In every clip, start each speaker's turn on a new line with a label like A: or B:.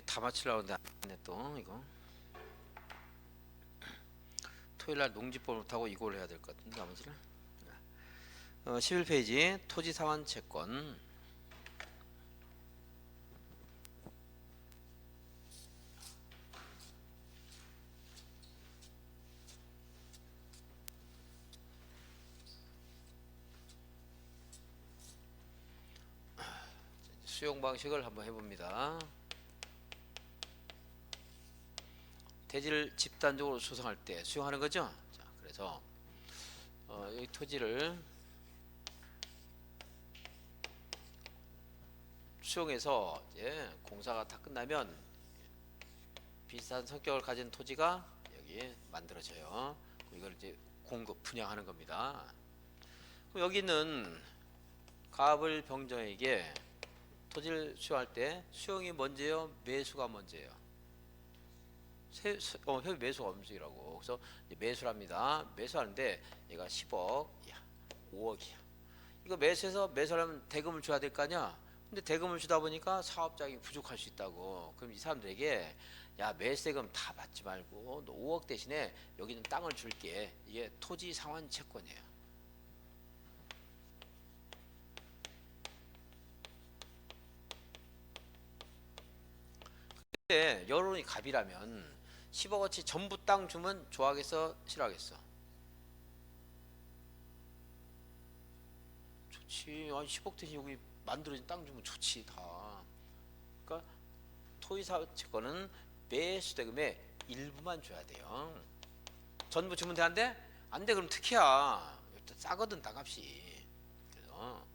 A: 다 맞추려고 하는데 안했네 또 이거. 토요일날 농지법 못하고 이걸 해야 될 것 같은데 나머지를. 11페이지 토지상환 채권. 수용 방식을 한번 해봅니다. 대지를 집단적으로 수성할 때 수용하는 거죠. 자, 그래서 여기 토지를 수용해서 이제 공사가 다 끝나면 비슷한 성격을 가진 토지가 여기 만들어져요. 이걸 이제 공급 분양하는 겁니다. 그럼 여기는 갑을 병정에게 토지를 수용할 때 수용이 먼저예요, 매수가 먼저예요? 협의 매수가 먼저라고. 그래서 매수랍니다. 매수하는데 얘가 10억, 야, 5억이야. 이거 매수해서 매수하려면 대금을 줘야 될 거 아니야. 근데 대금을 주다 보니까 사업자금이 부족할 수 있다고. 그럼 이 사람들에게 야, 매수대금 다 받지 말고 너 5억 대신에 여기는 땅을 줄게. 이게 토지 상환 채권이에요. 근데 여론이 갑이라면 10억어치 전부 땅 주면 좋아하겠어? 싫어하겠어? 좋지. 아니 10억 대신 여기 만들어진 땅 주면 좋지 다. 그러니까 토지사채권은 매수대금의 일부만 줘야 돼요. 전부 주면 되는데 안 돼. 그럼 특혜야. 싸거든 땅값이. 그래서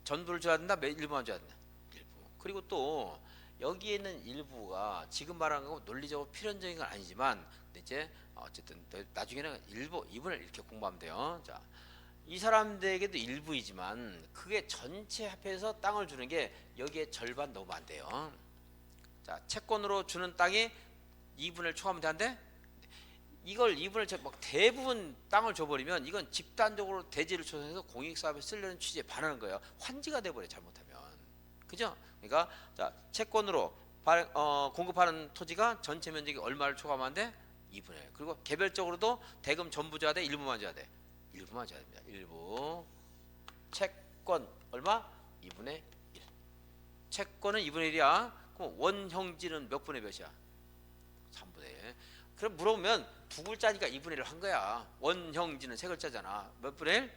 A: 전부를 줘야 된다. 일부만 줘야 된다. 일부. 그리고 또 여기에는 일부가 지금 말하는 거 논리적으로 필연적인 건 아니지만 근데 이제 어쨌든 나중에는 일부 2분을 이렇게 공부하면 돼요. 자, 이 사람들에게도 일부이지만 그게 전체 합해서 땅을 주는 게 여기에 절반 넘으면 안 돼요. 자, 채권으로 주는 땅이 2분을 초과하면 되는데 이걸 2분을 막 대부분 땅을 줘버리면 이건 집단적으로 대지를 조성해서 공익사업에 쓰려는 취지에 반하는 거예요. 환지가 돼버려 잘못하면. 그죠? 그러니까 자, 채권으로 공급하는 토지가 전체 면적이 얼마를 초과하면 안 돼? 2분의 1. 그리고 개별적으로도 대금 전부 줘야 돼? 일부만 줘야 돼? 일부만 줘야 됩니다. 일부. 채권 얼마? 2분의 1. 채권은 2분의 1이야. 그럼 원형지는 몇 분의 몇이야? 3분의 1. 그럼 물어보면 두 글자니까 2분의 1을 한 거야. 원형지는 세 글자잖아. 몇 분의 1?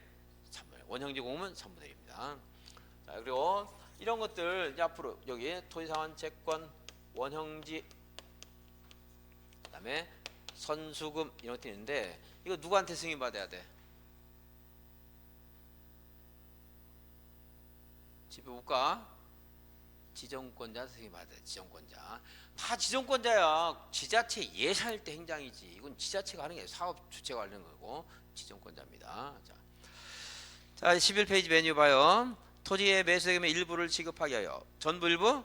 A: 3분의 1. 원형지 공은 3분의 1입니다. 자, 그리고 이런 것들 이제 앞으로 여기 토지상환 채권, 원형지, 그 다음에 선수금 이런 것들이 있는데 이거 누구한테 승인받아야 돼? 집에 못 가? 지정권자 승인받아야 돼. 지정권자. 다 지정권자야. 지자체 예산일 때 행장이지. 이건 지자체가 하는 게 사업 주체가 하는 거고 지정권자입니다. 자 11페이지 메뉴 봐요. 토지의 매수대금의 일부를 지급하기 위하여 전부 일부?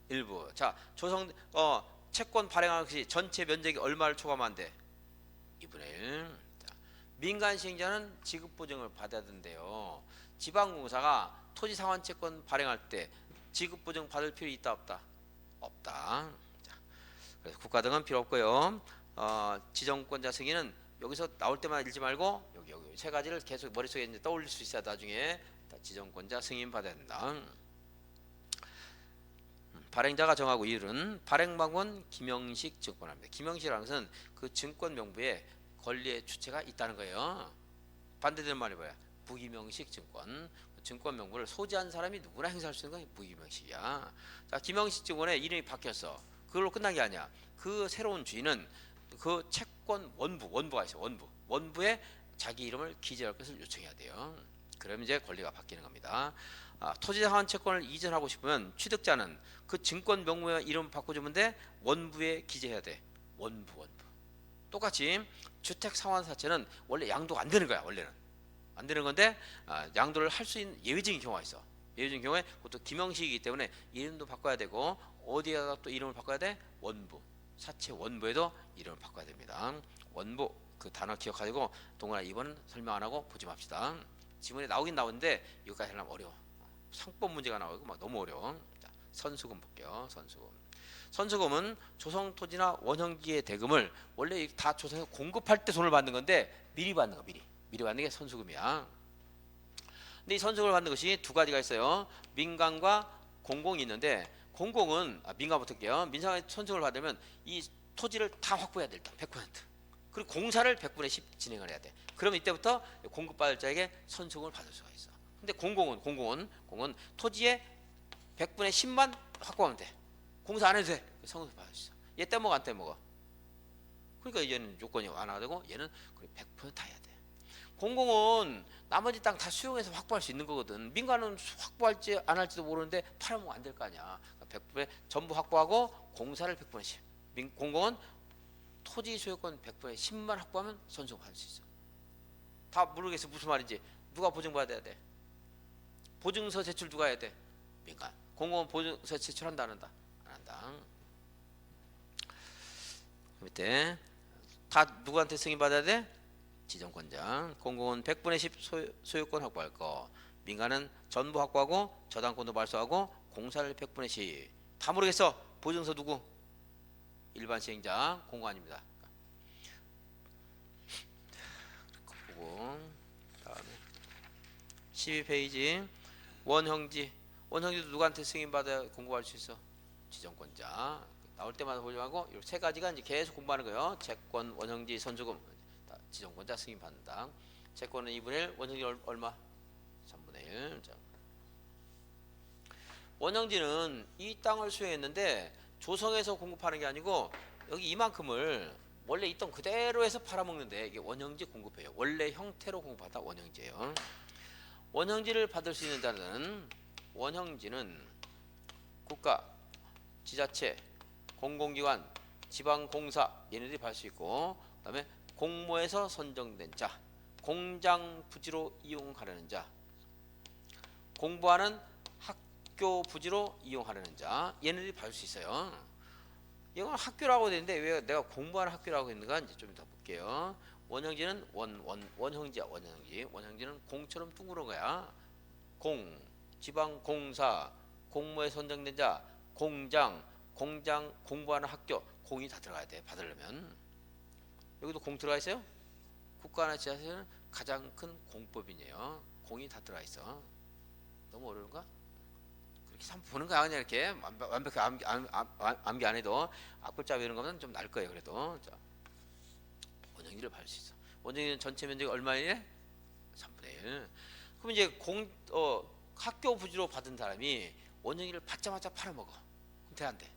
A: 일부. 자 조성 채권 발행하는 것이 전체 면적이 얼마를 초과하면 안 돼? 2분의 1. 자, 민간 시행자는 지급 보증을 받아야 된대요. 지방공사가 토지 상환 채권 발행할 때 지급 보증 받을 필요 있다 없다? 없다. 자, 그래서 국가 등은 필요 없고요. 지정권자 승인은 여기서 나올 때만 읽지 말고 여기 세 가지를 계속 머릿속에 이제 떠올릴 수 있어야 나중에 지정권자 승인 받아야 된다. 발행자가 정하고 이율은 발행방원 김영식 증권합니다. 김영식이라는 것은 그 증권 명부에 권리의 주체가 있다는 거예요. 반대되는 말이 뭐야? 무기명식 증권. 증권 명부를 소지한 사람이 누구나 행사할 수 있는 건 무기명식이야. 자, 김영식 증권의 이름이 바뀌었어. 그걸로 끝난 게 아니야. 그 새로운 주인은 그 채권 원부가 있어. 원부에 자기 이름을 기재할 것을 요청해야 돼요. 그러면 이제 권리가 바뀌는 겁니다. 토지 상환 채권을 이전하고 싶으면 취득자는 그 증권 명부에 이름 바꿔주면 돼. 원부에 기재해야 돼. 원부. 똑같이 주택 상환 사채는 원래 양도가 안 되는 거야. 원래는 안 되는 건데 양도를 할 수 있는 예외적인 경우가 있어. 예외적인 경우에 그것도 김영식이기 때문에 이름도 바꿔야 되고 어디에다가 또 이름을 바꿔야 돼? 원부. 사채 원부에도 이름을 바꿔야 됩니다. 원부 그 단어 기억하시고 동그라 2번은 설명 안 하고 보지 맙시다. 지문에 나오긴 나오는데 여기까지 하려면 어려워. 상법 문제가 나오고 막 너무 어려워. 자, 선수금 볼게요. 선수금. 선수금은 조성토지나 원형지의 대금을 원래 다 조성해서 공급할 때 돈을 받는 건데 미리 받는 거, 미리 받는 게 선수금이야. 근데 이 선수금을 받는 것이 두 가지가 있어요. 민간과 공공이 있는데 공공은 민간부터 할게요. 민간의 선수금을 받으면 이 토지를 다 확보해야 돼. 일단 100%. 그리고 공사를 100분의 10 진행을 해야 돼. 그러면 이때부터 공급받을 자에게 선수금을 받을 수가 있어. 근데 공공은 토지의 100분의 10만 확보하면 돼. 공사 안 해도 돼. 선수금 받을 수 있어. 얘 떼먹어 안 떼먹어? 그러니까 얘는 요건이 완화되고 얘는 100%다 해야 돼. 공공은 나머지 땅 다 수용해서 확보할 수 있는 거거든. 민간은 확보할지 안 할지도 모르는데 팔아먹으면 안 될 거 아니야. 100분의 전부 확보하고 공사를 100분의 10. 공공은 토지 소유권 100분의 10만 확보하면 선수금 받을 수 있어. 다 모르겠어 무슨 말인지. 누가 보증받아야 돼? 보증서 제출 누가 해야 돼? 민간. 공공은 보증서 제출한다 안 한다? 안 한다. 밑에 다 누구한테 승인 받아야 돼? 지정권자. 공공은 100분의 10 소유권 확보할 거. 민간은 전부 확보하고 저당권도 발수하고 공사를 100분의 10. 다 모르겠어. 보증서 누구? 일반 시행자. 공공 아닙니다. 보고 다음에 12페이지 원형지. 원형지도 누구한테 승인 받아야 공급할 수 있어? 지정권자. 나올 때마다 보지 말고 이 세 가지가 이제 계속 공부하는 거예요. 채권, 원형지, 선수금. 지정권자 승인 받는다. 채권은 2분의 1, 원형지 얼마? 3분의 1. 자. 원형지는 이 땅을 수용했는데 조성해서 공급하는 게 아니고 여기 이만큼을 원래 있던 그대로 해서 팔아먹는데 이게 원형지 공급이에요. 원래 형태로 공급하다 원형지예요. 원형지를 받을 수 있는 자는 원형지는 국가, 지자체, 공공기관, 지방공사 얘네들이 받을 수 있고 그다음에 공모에서 선정된 자, 공장 부지로 이용하려는 자, 공부하는 학교 부지로 이용하려는 자 얘네들이 받을 수 있어요. 이건 학교라고 되는데 왜 내가 공부하는 학교라고 했는가 이제 좀 더 볼게요. 원형지는 원형지야. 원형지는 공처럼 둥그런 거야. 공, 지방공사, 공모에 선정된 자, 공장 공부하는 학교 공이 다 들어가야 돼 받으려면. 여기도 공 들어가 있어요? 국가나 지자체는 가장 큰 공법인이에요. 공이 다 들어가 있어. 너무 어려운가? 그렇게 한번 보는 거야 그냥 이렇게 완벽히 암기 안 해도 앞글자 외우는 거는 좀 나을 거예요. 그래도 자, 원형지를 받을 수 있어. 원형지는 전체 면적이 얼마예요? 3분의 1. 그럼 이제 학교 부지로 받은 사람이 원형지를 받자마자 팔아먹어. 그럼 돼 안 돼?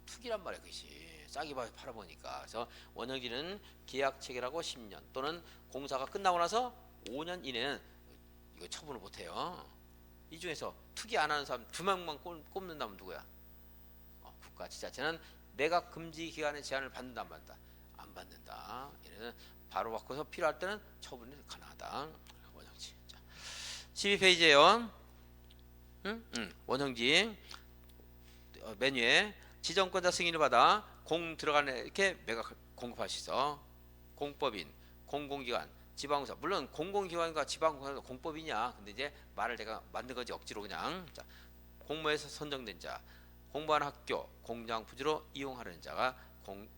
A: 투기란 말이야 그것이. 싸게 팔아보니까. 그래서 원형지는 계약 체결하고 10년 또는 공사가 끝나고 나서 5년 이내는 이거 처분을 못해요. 이 중에서 투기 안 하는 사람 2명만 꼽는다면 누구야? 국가, 지자체는 매각 금지 기간의 제한을 받는다 안 받는다? 안 받는다. 얘는 바로 바꿔서 필요할 때는 처분이 가능하다. 원형지. 12페이지에요. 원형지 메뉴에 지정권자 승인을 받아 공 들어가는 이렇게 매각 공급할 수 있어. 공법인, 공공기관, 지방공사. 물론 공공기관과 지방공사도 공법이냐. 근데 이제 말을 내가 만든 거지 억지로 그냥. 자, 공모에서 선정된 자, 공부하는 학교, 공장 부지로 이용하려는 자가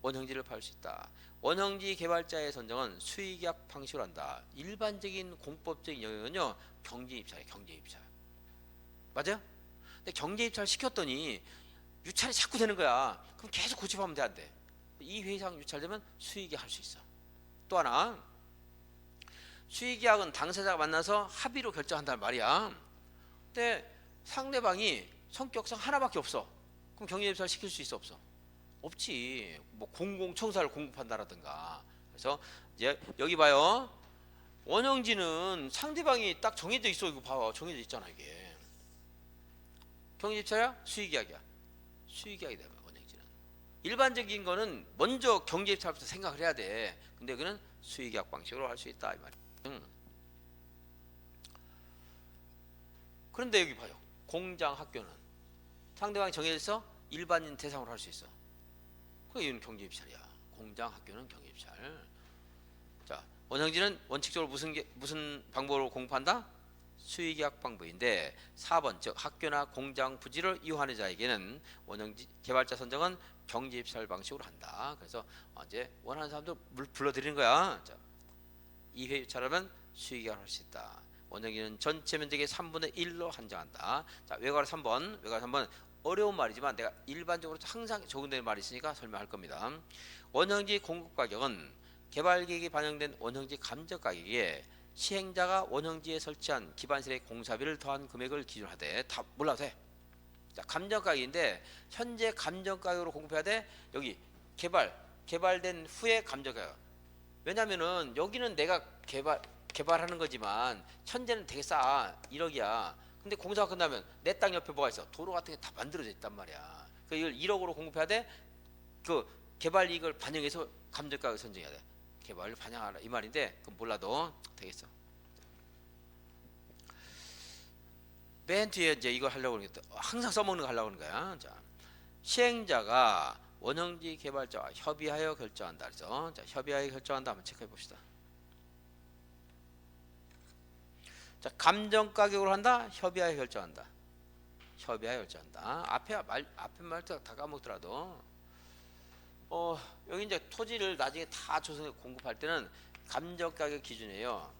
A: 원형지를 팔 수 있다. 원형지 개발자의 선정은 수의계약 방식으로 한다. 일반적인 공법적인 영역은요 경제입찰이에요. 경제입찰. 맞아요? 근데 경제입찰 시켰더니 유찰이 자꾸 되는 거야. 그럼 계속 고집하면 돼 안 돼? 2회 이상 유찰되면 수의계약 할 수 있어. 또 하나 수의계약은 당사자가 만나서 합의로 결정한다는 말이야. 근데 상대방이 성격상 하나밖에 없어. 그럼 경제입찰 시킬 수 있어 없어? 없지. 뭐 공공청사를 공급한다라든가. 그래서 이제 여기 봐요. 원형지는 상대방이 딱 정해져 있어. 이거 봐봐. 정해져 있잖아 이게. 경제입찰이야? 수의계약이야? 수의계약이 되면 원형지는. 일반적인 거는 먼저 경제입찰부터 생각을 해야 돼. 근데 여기는 수의계약 방식으로 할 수 있다 이 말이야. 그런데 여기 봐요. 공장 학교는 상대방이 정해져서 일반인 대상으로 할 수 있어. 그게 이건 경제입찰이야. 공장 학교는 경제입찰. 자, 원형지는 원칙적으로 무슨 방법으로 공급한다? 수의계약 방법인데 4번 즉 학교나 공장 부지를 이용하는 자에게는 원형지 개발자 선정은 경제입찰 방식으로 한다. 그래서 이제 원하는 사람들 불러들이는 거야. 자, 2회 유찰하면 수의계약을 할 수 있다. 원형지는 전체 면적의 3분의 1로 한정한다. 자, 외곽으로 3번. 외곽 3번 어려운 말이지만 내가 일반적으로 항상 적용되는 말이 있으니까 설명할 겁니다. 원형지 공급 가격은 개발계획이 반영된 원형지 감정 가격에 시행자가 원형지에 설치한 기반시설의 공사비를 더한 금액을 기준으로 하되 다 몰라도 돼. 자, 감정 가격인데 현재 감정 가격으로 공급해야 돼. 여기 개발된 후에 감정 가격. 왜냐면은 여기는 내가 개발하는 거지만 현재는 되게 싸. 1억이야. 근데 공사가 끝나면 내 땅 옆에 뭐가 있어? 도로 같은 게 다 만들어져 있단 말이야. 그 이걸 1억으로 공급해야 돼. 그 개발 이익을 반영해서 감정 가격 선정해야 돼. 개발을 반영하라 이 말인데 그건 몰라도 되겠어. 맨 뒤에 이제 이거 하려고 그러겠다. 항상 써먹는 거 하려고 하는 거야. 자, 시행자가 원형지 개발자와 협의하여 결정한다. 그래서 자, 협의하여 결정한다. 한번 체크해 봅시다. 자, 감정 가격으로 한다. 협의하여 결정한다. 협의하여 결정한다. 앞에 말 다 까먹더라도 여기 이제 토지를 나중에 다 조성해 공급할 때는 감정 가격 기준이에요.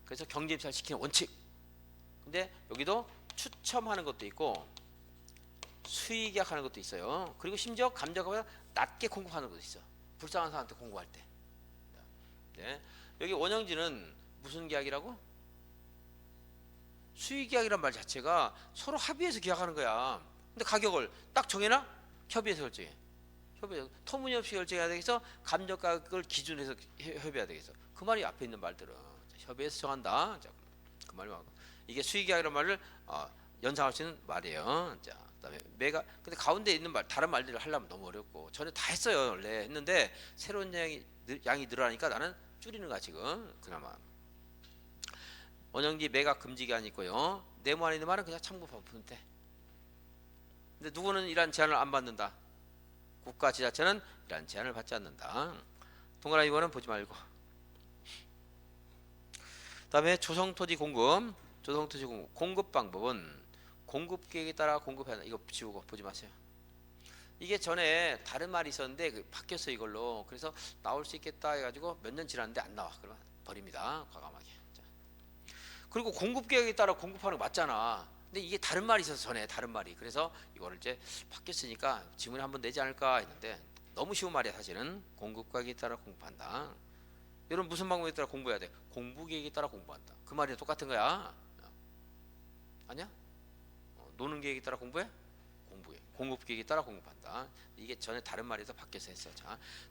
A: 그래서 경제입찰 시키는 원칙. 근데 여기도 추첨하는 것도 있고 수의계약하는 것도 있어요. 그리고 심지어 감정 가격보다 낮게 공급하는 것도 있어. 불쌍한 사람한테 공급할 때. 네. 여기 원형지는 무슨 계약이라고? 수의계약이란 말 자체가 서로 합의해서 계약하는 거야. 근데 가격을 딱 정해놔? 협의해서 결정해. 협의해서 터무니없이 결정해야 되겠어. 감정 가격을 기준으로 해서 협의해야 되겠어. 그 말이 앞에 있는 말들은 협의해서 정한다. 자, 그 말이 맞고. 이게 수의계약이라는 말을 연상할 수 있는 말이에요. 자, 그다음에 근데 가운데 있는 말 다른 말들을 하려면 너무 어렵고 전에 다 했어요. 원래 했는데 새로운 양이 늘어나니까 나는 줄이는 거야 지금. 그나마 원형지 매각 금지 기한이 있고요. 네모 안에 있는 말은 그냥 참고만 보면 돼. 근데 누구는 이러한 제한을 안 받는다. 국가 지자체는 이러한 제한을 받지 않는다. 동그라미 번은 보지 말고. 다음에 조성토지 공급. 조성토지 공급 방법은 공급 계획에 따라 공급해야 한다. 이거 지우고 보지 마세요. 이게 전에 다른 말이 있었는데 바뀌었어 이걸로. 그래서 나올 수 있겠다 해가지고 몇 년 지났는데 안 나와. 그러면 버립니다. 과감하게. 자. 그리고 공급 계획에 따라 공급하는 거 맞잖아. 근데 이게 다른 말이 있어서 전에 다른 말이. 그래서 이거를 이제 바뀌었으니까 지문에 한번 내지 않을까 했는데 너무 쉬운 말이야 사실은. 공급 가격에 따라 공급한다. 여러분 무슨 방법에 따라 공부해야 돼? 공부 계획에 따라 공부한다. 그 말이 똑같은 거야. 아니야? 노는 계획에 따라 공부해? 공부해. 공급 계획에 따라 공급한다. 이게 전에 다른 말에서 바뀌어서 했어.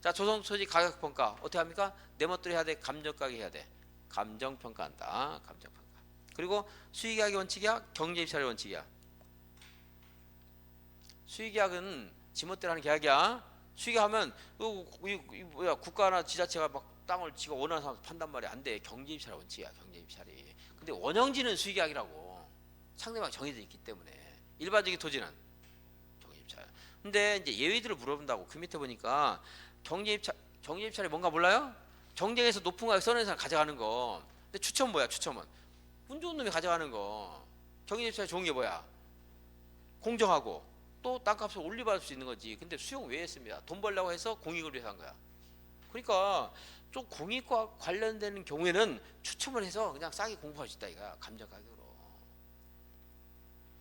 A: 자, 조성 토지 가격 평가 어떻게 합니까? 내 멋대로 해야 돼. 감정 가격 해야 돼. 감정 평가한다. 감정 평가. 그리고 수의계약의 원칙이야? 경제입찰의 원칙이야? 수의계약은 지멋대로 하는 계약이야. 수의계약하면 뭐야 국가나 지자체가 막 땅을 지가 원하는 사람 판단 말이 안 돼. 경제입찰의 원칙이야. 경제입찰이. 근데 원형지는 수의계약이라고. 상대방 정해져 있기 때문에. 일반적인 토지는 경제입찰. 근데 이제 예외들을 물어본다고. 그 밑에 보니까 경제입찰이 뭔가 몰라요? 경쟁에서 높은 가격 써내는 사람 가져가는 거. 근데 추첨 뭐야? 추첨은 운 좋은 놈이 가져가는 거. 경제입찰 좋은 게 뭐야? 공정하고 또 땅값을 올려받을 수 있는 거지. 근데 수용 왜 했습니다. 돈 벌려고 해서 공익을 위해서 한 거야. 그러니까 좀 공익과 관련되는 경우에는 추첨을 해서 그냥 싸게 공부할 수 있다 이거야. 감정 가격으로.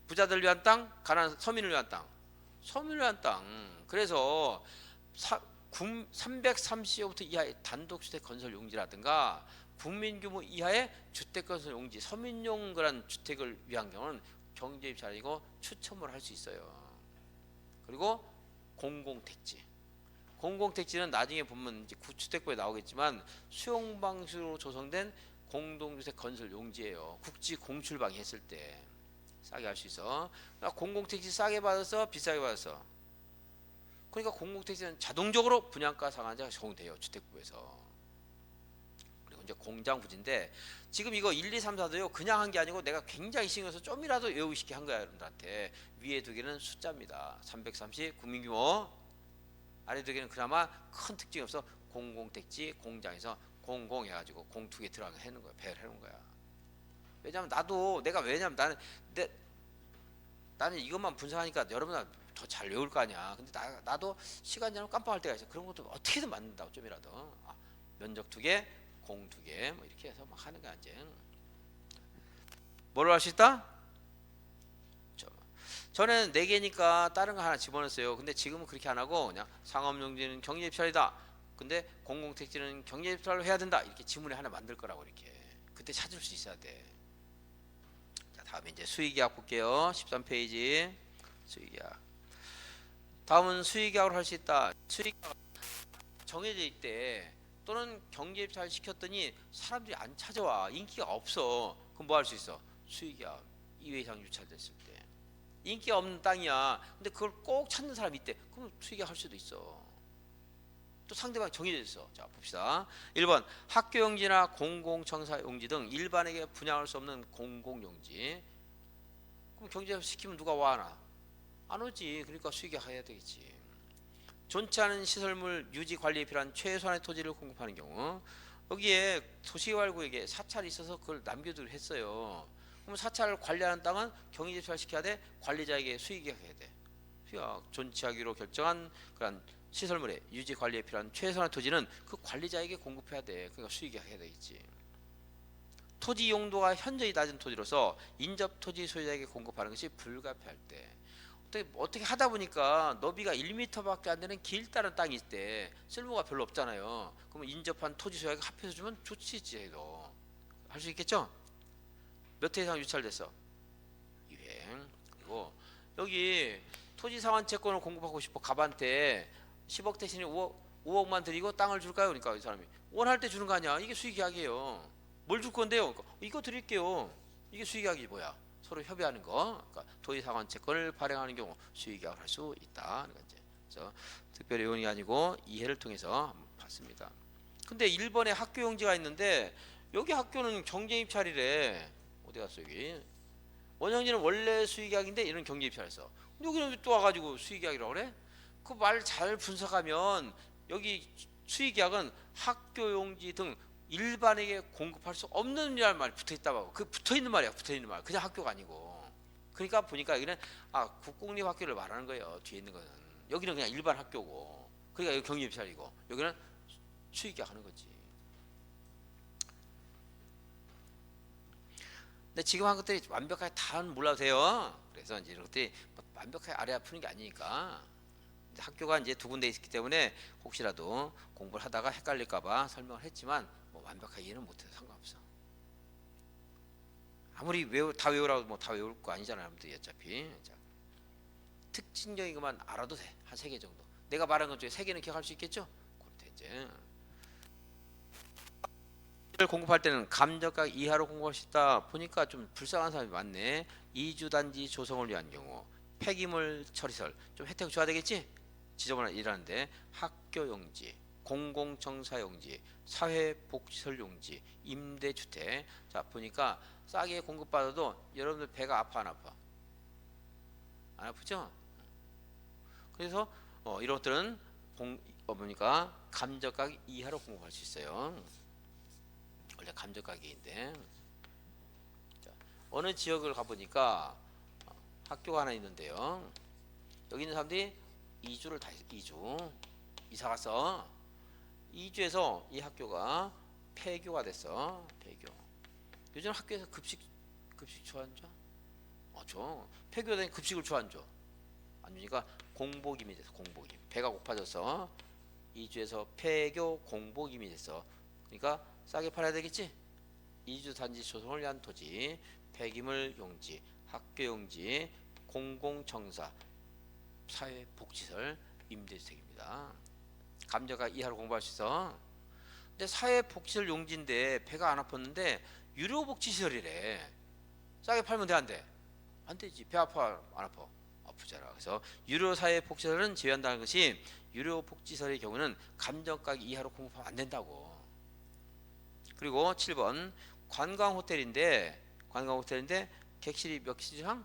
A: 부자들 위한 땅, 가난한 서민을 위한 땅. 서민을 위한 땅. 그래서 330호부터 이하의 단독주택 건설 용지라든가 국민 규모 이하의 주택 건설 용지, 서민용 그런 주택을 위한 경우는 경제입찰이고 추첨을 할 수 있어요. 그리고 공공택지. 공공택지는 나중에 보면 이제 구주택부에 나오겠지만 수용 방식으로 조성된 공동주택 건설 용지예요. 국지 공출방위 했을 때 싸게 할 수 있어. 공공택지 싸게 받아서 비싸게 받았어. 그러니까 공공택지는 자동적으로 분양가 상한제가 적용돼요. 주택부에서. 그리고 이제 공장 부지인데 지금 이거 1, 2, 3, 4도요. 그냥 한 게 아니고 내가 굉장히 신경 써서 좀이라도 외우기 쉽게 한 거야. 여러분들한테. 위에 두 개는 숫자입니다. 330 국민규모. 아래 두 개는 그나마 큰 특징이 없어. 공공택지 공장에서 공공 해가지고 공 두 개 들어가게 해놓은 거야. 배열 해놓은 거야. 왜냐면 왜냐면 나는 이것만 분석하니까 여러분은 더 잘 외울 거 아니야. 근데 나도 시간 지나면 깜빡할 때가 있어. 그런 것도 어떻게든 맞는다. 좀이라도. 면적 2개, 공 2개 뭐 이렇게 해서 막 하는 거야 이제. 뭐로 할 수 있다? 저는 4개니까 다른 거 하나 집어넣었어요. 근데 지금은 그렇게 안 하고 그냥 상업용지는 경제입찰이다. 근데 공공택지는 경제입찰로 해야 된다. 이렇게 지문에 하나 만들 거라고 이렇게. 그때 찾을 수 있어야 돼. 자, 다음에 이제 수의계약 볼게요. 13페이지. 수의계약. 다음은 수의계약으로 할 수 있다. 수의계약 정해져 있대. 또는 경제입찰 시켰더니 사람들이 안 찾아와. 인기가 없어. 그럼 뭐 할 수 있어? 수의계약 2회 이상 유찰됐을 때. 인기가 없는 땅이야. 근데 그걸 꼭 찾는 사람이 있대. 그럼 수의계약 할 수도 있어. 또 상대방 정해져 있어. 자, 봅시다. 1번 학교용지나 공공청사용지 등 일반에게 분양할 수 없는 공공용지. 그럼 경제협 시키면 누가 와나? 안 오지. 그러니까 수의계약 해야 되겠지. 존치 않은 시설물 유지 관리에 필요한 최소한의 토지를 공급하는 경우, 여기에 도시개발구역에 사찰이 있어서 그걸 남겨두기로 했어요. 그럼 사찰을 관리하는 땅은 경위제철 시켜야 돼. 관리자에게 수의계약해야 돼. 수의계약 존치하기로 결정한 그런 시설물의 유지 관리에 필요한 최소한의 토지는 그 관리자에게 공급해야 돼. 그러니까 수의계약해야 되겠지. 토지 용도가 현저히 낮은 토지로서 인접 토지 소유자에게 공급하는 것이 불가피할 때, 어떻게 하다 보니까 너비가 1m밖에 안 되는 길다란 땅이 있대. 쓸모가 별로 없잖아요. 그러면 인접한 토지 소유자가 합해서 주면 좋지. 해도 할 수 있겠죠? 몇 회 이상 유찰됐어? 2회. 그리고 여기 토지 상환 채권을 공급하고 싶어. 갑한테 10억 대신에 5억만 드리고 땅을 줄까요? 그러니까 이 사람이 원할 때 주는 거 아니야. 이게 수의계약이에요. 뭘 줄 건데요? 그러니까 이거 드릴게요. 이게 수의계약이 뭐야? 서로 협의하는 거. 그러니까 토지 상환 채권을 발행하는 경우 수의계약을 할 수 있다. 그래서 특별히 의원이 아니고 이해를 통해서 한번 봤습니다. 근데 1번에 학교용지가 있는데 여기 학교는 경제입찰이래. 어디 갔어 여기? 원형지는 원래 수의계약인데 이런 경제입찰했어. 여기는 또 와가지고 수의계약이라고 그래? 그 말 잘 분석하면 여기 수의계약은 학교용지 등 일반에게 공급할 수 없는 이라는 말이 붙어있다고. 그 붙어있는 말이야. 붙어있는 말. 그냥 학교가 아니고. 그러니까 보니까 여기는 국공립학교를 말하는 거예요. 뒤에 있는 거는. 여기는 그냥 일반 학교고. 그러니까 여기 경제입찰이고 여기는 수의계약 하는 거지. 근데 지금 한 것들이 완벽하게 다는 몰라도 돼요. 그래서 이제 이런 것들이 완벽하게 아래아 푸는 게 아니니까. 학교가 이제 2군데 있기 때문에 혹시라도 공부를 하다가 헷갈릴까봐 설명을 했지만 뭐 완벽하게 이해는 못해도 상관없어. 아무리 다 외우라고 뭐 다 외울 거 아니잖아요, 여러분들이 어차피. 자, 특징적인 것만 알아도 돼. 한 3개 정도. 내가 말한 것 중에 3개는 기억할 수 있겠죠? 그렇대 이제. 공급할 때는 감정가 이하로 공급할 수 있다. 보니까 좀 불쌍한 사람이 많네. 이주단지 조성을 위한 경우 폐기물 처리설 좀 혜택 줘야 되겠지? 지저분한 일하는데 학교용지, 공공청사용지, 사회복지설용지, 임대주택. 자 보니까 싸게 공급받아도 여러분들 배가 아파 안 아파? 안 아프죠? 그래서 이런 것들은 보니까 감정가격 이하로 공급할 수 있어요. 원래 감정가격인데. 자, 어느 지역을 가보니까 학교가 하나 있는데요. 여기 있는 사람들이 이주를 다 했어. 이사 가서 2주에서 이 학교가 폐교가 됐어. 폐교. 요즘 학교에서 급식 줘 안 줘? 줘. 폐교된 급식을 줘 안 줘? 안 주니까 공복임이 됐어. 공복임. 배가 고파져서 2주에서 폐교 공복임이 됐어. 그러니까 싸게 팔아야 되겠지? 2주 단지 조성을 위한 토지, 폐기물 용지, 학교 용지, 공공청사, 사회복지설, 임대주택입니다. 감정가 이하로 공부할 수 있어. 근데 사회복지설 용지인데 배가 안 아팠는데 유료복지시설이래. 싸게 팔면 돼 안 돼? 안 되지. 배 아파 안 아파? 아프잖아. 그래서 유료사회복지설은 제외한다는 것이 유료복지설의 경우는 감정가격 이하로 공급하면 안 된다고. 그리고 7번 관광호텔인데 객실이 몇 실 이상?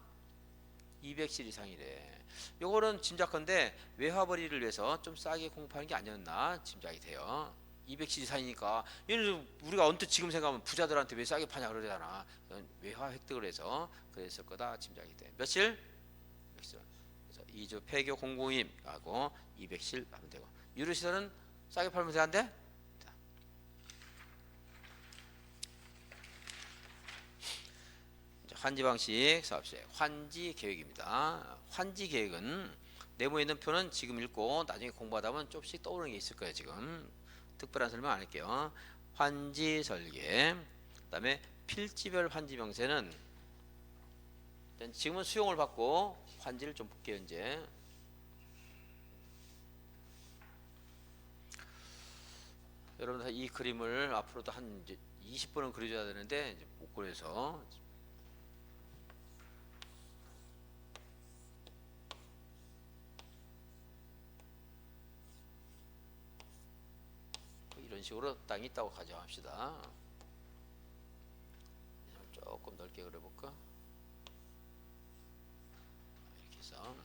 A: 200실 이상이래. 요거는 짐작컨대 외화벌이를 위해서 좀 싸게 공급하는 게 아니었나 짐작이 돼요. 200cc 이상이니까 얘는 우리가 언뜻 지금 생각하면 부자들한테 왜 싸게 파냐 그러잖아. 외화 획득을 해서 그랬을 거다 짐작이 돼. 며칠? 200실. 그래서 2주 폐교 공공임하고 200실 하면 되고. 유류시설은 싸게 팔면 되는데 환지 방식 사업시행 환지 계획입니다. 환지 계획은 네모에 있는 표는 지금 읽고 나중에 공부하다 보면 조금씩 떠오르는 게 있을 거예요. 지금 특별한 설명 안 할게요. 환지 설계, 그다음에 필지별 환지 명세는 지금은 수용을 받고 환지를 좀 볼게요. 이제 여러분 이 그림을 앞으로도 한 이제 20번은 그려줘야 되는데 이제 못 그려서 이런 식으로 땅이 있다고 가정합시다. 조금 넓게 그려볼까? 이렇게 해서.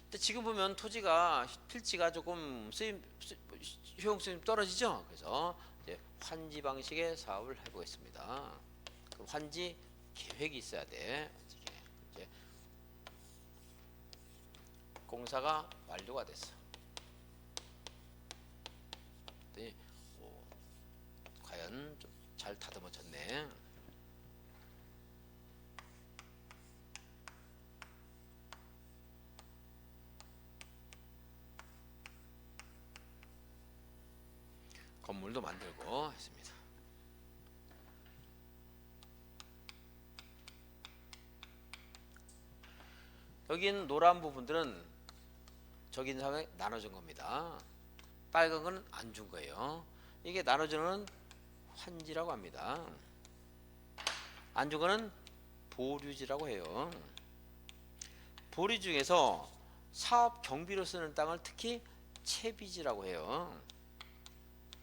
A: 근데 지금 보면 토지가 필지가 조금 효용성이 떨어지죠. 그래서 이제 환지 방식의 사업을 해보겠습니다. 그럼 환지 계획이 있어야 돼. 이제 공사가 완료가 됐어. 과연 좀 잘 다듬어졌네. 건물도 만들고 했습니다. 여기 있는 노란 부분들은 저기 있는 사람에 나눠준 겁니다. 빨간 건 안 준 거예요. 이게 나눠주는 환지라고 합니다. 안 준 거는 보류지라고 해요. 보류 중에서 사업 경비로 쓰는 땅을 특히 채비지라고 해요.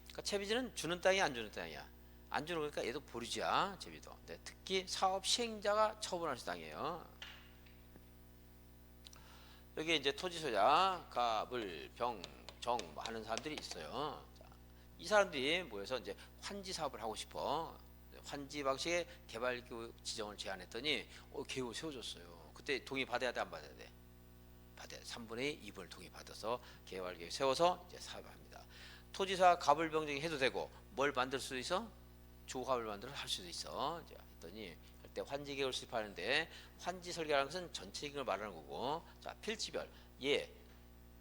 A: 그러니까 채비지는 주는 땅이 안 주는 땅이야. 안 주는 거니까 얘도 보류지야. 채비도. 근데 특히 사업 시행자가 처분할 수 땅이에요. 여기 이제 토지 소유자, 갑을, 병, 정 뭐 하는 사람들이 있어요. 자, 이 사람들이 모여서 이제 환지 사업을 하고 싶어. 환지 방식의 개발 교육 지정을 제안했더니 계획을 세워줬어요. 그때 동의 받아야 돼, 안 받아야 돼? 받아야 돼. 3분의 2분을 동의 받아서 개발 계획 세워서 이제 사업을 합니다. 토지사 갑을 병정이 해도 되고 뭘 만들 수도 있어? 조합을 만들어 할 수도 있어. 이제 했더니 그때 환지 계획을 수립하는데 환지 설계라는 것은 전체 계획을 말하는 거고, 자 필지별 얘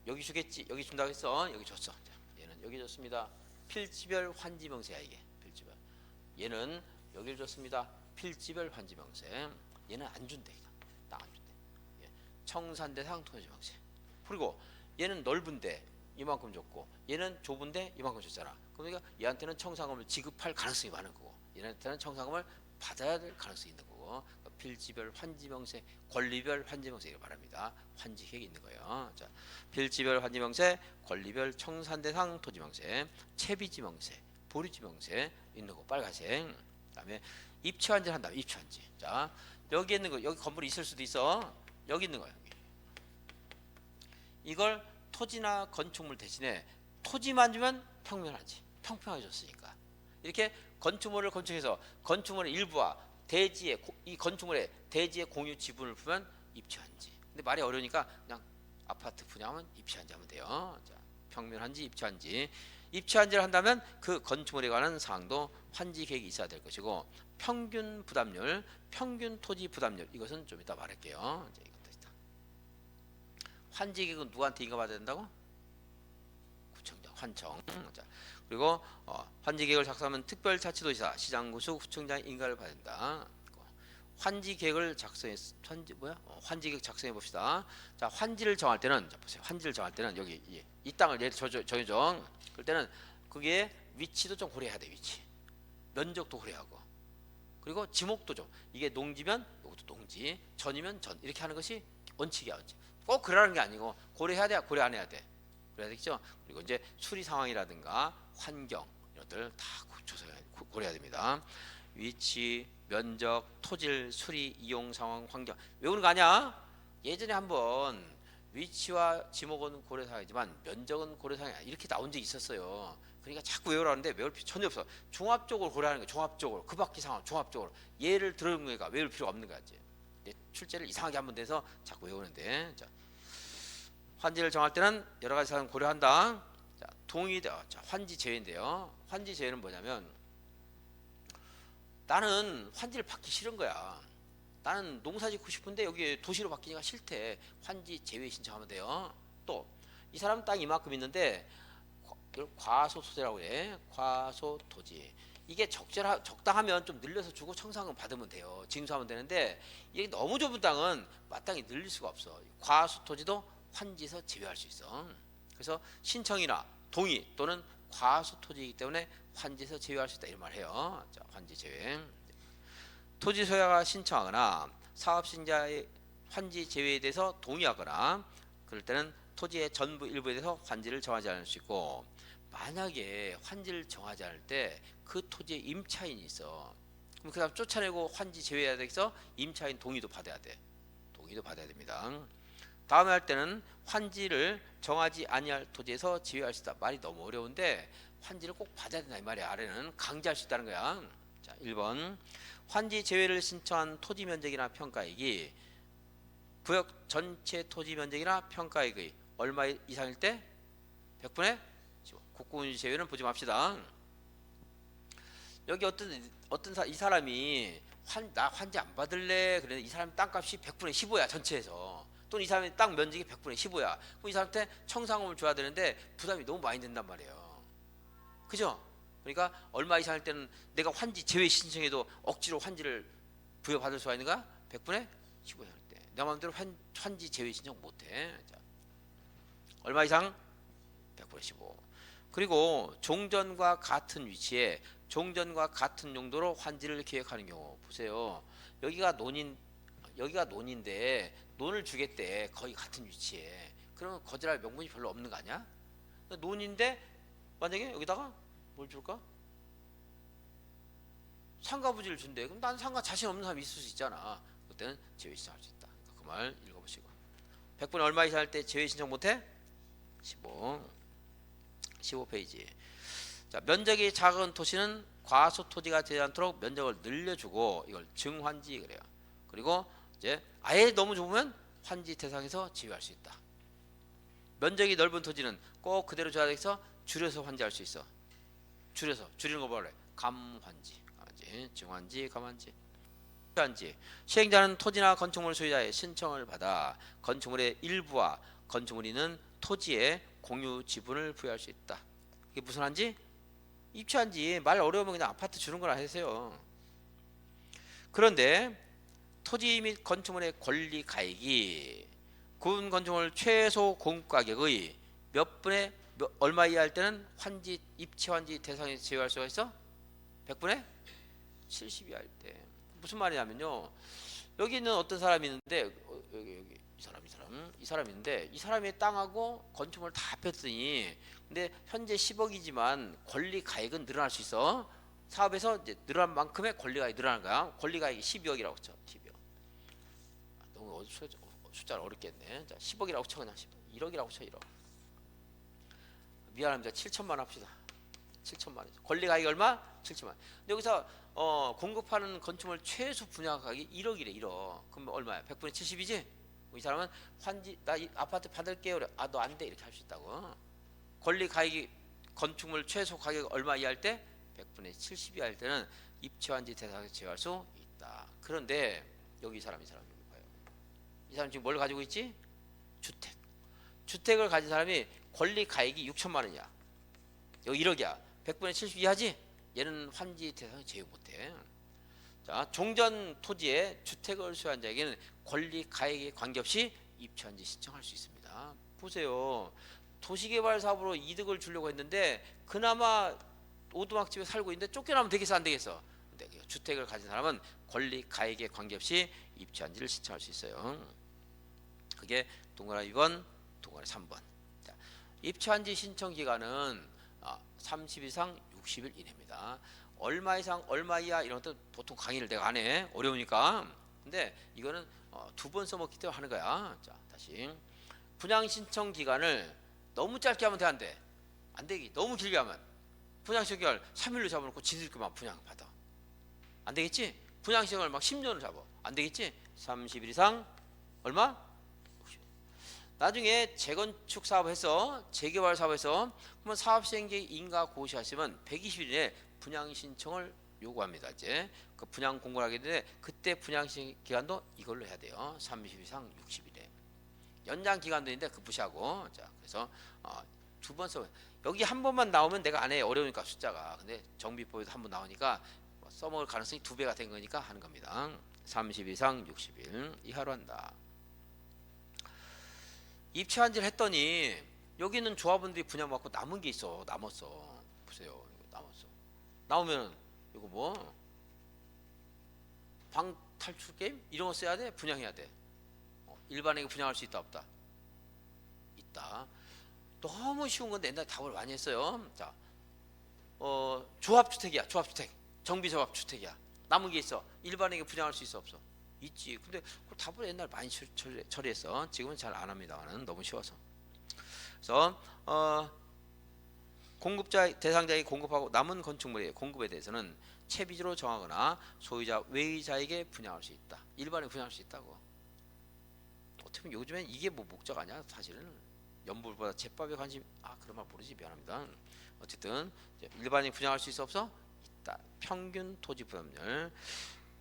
A: 여기 주겠지, 여기 준다고 했어, 여기 줬어. 자, 얘는 여기 줬습니다. 필지별 환지 명세야 이게 필지별. 얘는 여기를 줬습니다. 필지별 환지 명세. 얘는 안 준대, 딱 안 준대. 예. 청산대상 토지 명세. 그리고 얘는 넓은데 이만큼 줬고 얘는 좁은데 이만큼 줬잖아. 그러니까 얘한테는 청산금을 지급할 가능성이 많은 거고 얘한테는 청산금을 받아야 될 가능성이 있는 거고, 그러니까 필지별 환지명세, 권리별 환지명세 이렇게 말합니다. 환지 계획이 있는 거예요. 자, 필지별 환지명세, 권리별 청산대상 토지명세, 채비지명세, 보류지명세 있는 거 빨간색. 그다음에 입체환지를 한다. 입체환지. 자, 여기 있는 거, 여기 건물이 있을 수도 있어. 여기 있는 거야. 여기. 이걸 토지나 건축물 대신에 토지만 주면 평면하지. 평평하게 줬으니까. 이렇게 건축물을 건축해서 건축물의 일부와 대지의 이 건축물의 대지의 공유 지분을 풀면 입체한지. 근데 말이 어려우니까 그냥 아파트 분양하면 입체한지 하면 돼요. 자, 평면한지 입체한지. 입체한지를 한다면 그 건축물에 관한 사항도 환지 계획이 있어야 될 것이고, 평균 부담률, 평균 토지 부담률 이것은 좀 이따 말할게요. 이제 이것도 있다. 환지 계획은 누구한테 인가받아야 된다고? 구청장, 환청. 자, 그리고 환지 계획을 작성하면 특별자치도지사, 시장구수, 구청장 인가를 받아야 된다. 환지 계획을 환지 계획 작성해 봅시다. 자, 환지를 정할 때는 자, 보세요. 환지를 정할 때는 여기 이 땅을 예를 정해줘. 그럴 때는 그게 위치도 좀 고려해야 돼. 위치, 면적도 고려하고, 그리고 지목도 좀, 이게 농지면 이것도 농지, 전이면 전, 이렇게 하는 것이 원칙이야. 원칙. 꼭 그러라는 게 아니고 고려해야 돼, 고려 안 해야 돼. 그래야 되겠죠. 그리고 이제 수리 상황이라든가 환경 이런 것들 다 고려해야 됩니다. 위치, 면적, 토질, 수리, 이용 상황, 환경 외우는 거 아니야? 예전에 한번 위치와 지목은 고려사항이지만 면적은 고려사항이 이렇게 나온 적이 있었어요. 그러니까 자꾸 외우라는데 외울 필요 전혀 없어. 종합적으로 고려하는 거야. 종합적으로 그 밖의 상황 종합적으로 예를 들은 거니까 외울 필요가 없는 거지. 출제를 이상하게 한번 돼서 자꾸 외우는데. 자, 환지를 정할 때는 여러 가지 사항 고려한다. 자, 자, 환지 제외인데요. 환지 제외는 뭐냐면 나는 환지를 받기 싫은 거야. 나는 농사 짓고 싶은데 여기 도시로 바뀌니까 싫대. 환지 제외 신청하면 돼요. 또 이 사람 땅 이만큼 있는데 이걸 과소토지라고 해. 과소토지. 이게 적당하면 좀 늘려서 주고 청산금 받으면 돼요. 징수하면 되는데 이게 너무 좁은 땅은 마땅히 늘릴 수가 없어. 과소토지도 환지에서 제외할 수 있어. 그래서 신청이나 동의 또는 과소토지이기 때문에 환지에서 제외할 수 있다 이런 말 해요. 자, 환지 제외. 토지 소유자가 신청하거나 사업신자의 환지 제외에 대해서 동의하거나 그럴 때는 토지의 전부 일부에 대해서 환지를 정하지 않을 수 있고 만약에 환지를 정하지 않을 때 그 토지에 임차인이 있어. 그럼 그 사람 쫓아내고 환지 제외해야 돼서 임차인 동의도 받아야 돼. 동의도 받아야 됩니다. 다음에 할 때는 환지를 정하지 아니할 토지에서 제외할 수 있다. 말이 너무 어려운데 환지를 꼭 받아야 된다 이 말이야. 아래는 강제할 수 있다는 거야. 자, 1번 환지 제외를 신청한 토지 면적이나 평가액이 구역 전체 토지 면적이나 평가액의 얼마 이상일 때 100분의 15. 국공유지 제외는 보지 맙시다. 여기 이 사람이 나 환지 안 받을래. 그래 이 사람 땅값이 100분의 15야 전체에서. 또는 이 사람의 땅 면적이 100분의 15야. 그럼 이 사람한테 청산금을 줘야 되는데 부담이 너무 많이 된단 말이에요. 그죠? 그러니까 얼마 이상일 때는 내가 환지 제외 신청해도 억지로 환지를 부여받을 수가 있는가? 100분의 15일 때. 내 마음대로 환지 제외 신청 못해. 자, 얼마 이상? 100분의 15. 그리고 종전과 같은 위치에 종전과 같은 용도로 환지를 계획하는 경우 보세요. 여기가 논인데 논을 주겠대. 거의 같은 위치에. 그러면 거절할 명분이 별로 없는 거 아니야? 논인데 만약에 여기다가 뭘 줄까? 상가 부지를 준대. 그럼 난 상가 자신 없는 사람이 있을 수 있잖아. 그때는 제외 신청할 수 있다. 그 말 읽어보시고. 100분의 얼마 이상 할 때 제외 신청 못해? 15페이지. 자, 면적이 작은 토지는 과소토지가 되지 않도록 면적을 늘려주고 이걸 증환지 그래요. 그리고 이제 아예 너무 좁으면 환지 대상에서 제외할 수 있다. 면적이 넓은 토지는 꼭 그대로 줘야 돼서 줄여서 환지할 수 있어. 줄이는 거 뭐래? 감환지, 증환지, 감환지. 환지. 시행자는 토지나 건축물 소유자의 신청을 받아 건축물의 일부와 건축물이 있는 토지에 공유 지분을 부여할 수 있다. 이게 무슨 한지? 입주한지. 말 어려우면 그냥 아파트 주는 거나 하세요. 그런데 토지 및 건축물의 권리 가액이 군 건축물 최소 공급 가격의 얼마 이하 할 때는 입체 환지 대상에 제외할 수가 있어? 100분의 70 이하 할 때. 무슨 말이냐면요. 여기 있는 어떤 사람이 있는데 여기 이 사람이 있는데 이 사람의 땅하고 건축물을 다 합했더니 근데 현재 10억이지만 권리 가액은 늘어날 수 있어. 사업에서 이제 늘어난 만큼의 권리 가액이 늘어나는 거야. 권리 가액이 12억이라고 쳐. 12억. 너무 숫자를 어렵게 했네. 자, 10억이라고 쳐 그냥 1억이라고 쳐 1억. 미안합니다. 7천만 합시다. 7천만 원. 권리 가액이 얼마? 7천만 원. 근데 여기서 공급하는 건축물 최소 분야 가격이 1억이래. 1억. 그럼 얼마야? 100분의 70이지? 이 사람은 나 이 아파트 받을게요. 그래. 아, 너 안 돼. 이렇게 할 수 있다고. 권리 가액이 건축물 최소 가격 얼마 이하일 때? 100분의 70 이하일 때는 입체 환지 대상에서 제외할 수 있다. 그런데 여기 이 사람 여기 봐요. 이 사람 지금 뭘 가지고 있지? 주택을 가진 사람이 권리 가액이 6천만 원이야. 여기 1억이야. 100분의 70 이하지? 얘는 환지 대상에 제외 못해. 자, 종전 토지에 주택을 소유한 자에게는 권리 가액에 관계없이 입주한지 신청할 수 있습니다. 보세요. 도시개발 사업으로 이득을 주려고 했는데 그나마 오두막집에 살고 있는데 쫓겨나면 되겠어 안 되겠어? 근데 주택을 가진 사람은 권리 가액에 관계없이 입주한지를 신청할 수 있어요. 그게 동그라미 2번, 동그라미 3번. 자, 입주한지 신청 기간은 30일 이상 60일 이내입니다. 얼마 이상 얼마 이하 이런 것도 보통 강의를 내가 안 해. 어려우니까. 근데 이거는 2번 써먹기 때문에 하는 거야. 자, 다시 분양 신청 기간을 너무 짧게 하면 돼 안 돼? 안 되기. 너무 길게 하면 분양시설 3일로 잡아놓고 지들끼리만 분양받아. 안 되겠지? 분양시설 막 10년을 잡아. 안 되겠지? 30일 이상 얼마? 나중에 재건축 사업해서 재개발 사업해서 그러면 사업시행계 인가 고시하시면 120일 에 분양 신청을 요구합니다. 이제 그 분양 공고를 하게 되는데 그때 분양 시행 기간도 이걸로 해야 돼요. 30일 이상 60일에 연장 기간도 있는데 그 무시하고. 자, 그래서 두 번 써. 여기 한 번만 나오면 내가 안 해. 어려우니까 숫자가. 근데 정비법에도 한 번 나오니까 써먹을 가능성이 2배가 된 거니까 하는 겁니다. 30일 이상 60일 이하로 한다. 입찰한지를 했더니 여기는 조합원들이 분양받고 남은 게 있어. 남았어. 보세요. 남았어. 나오면 이거 뭐 방탈출 게임 이런 거 써야 돼? 분양해야 돼? 일반에게 분양할 수 있다 없다? 있다. 너무 쉬운 건데 옛날에 답을 많이 했어요. 자, 조합주택이야. 조합주택. 정비조합주택이야. 남은 게 있어. 일반에게 분양할 수 있어 없어? 있지. 근데 그 답을 옛날 많이 처리했어. 지금은 잘 안 합니다만은 너무 쉬워서. 그래서 공급자 대상자에게 공급하고 남은 건축물의 공급에 대해서는 채비주로 정하거나 소유자 외의자에게 분양할 수 있다. 일반에 분양할 수 있다고. 어떻게 보면 요즘엔 이게 뭐 목적 아니야? 사실은 연불보다 제법에 관심. 그런 말 모르지. 미안합니다. 어쨌든 일반에 분양할 수 있어 없어? 있다. 평균 토지 부담률.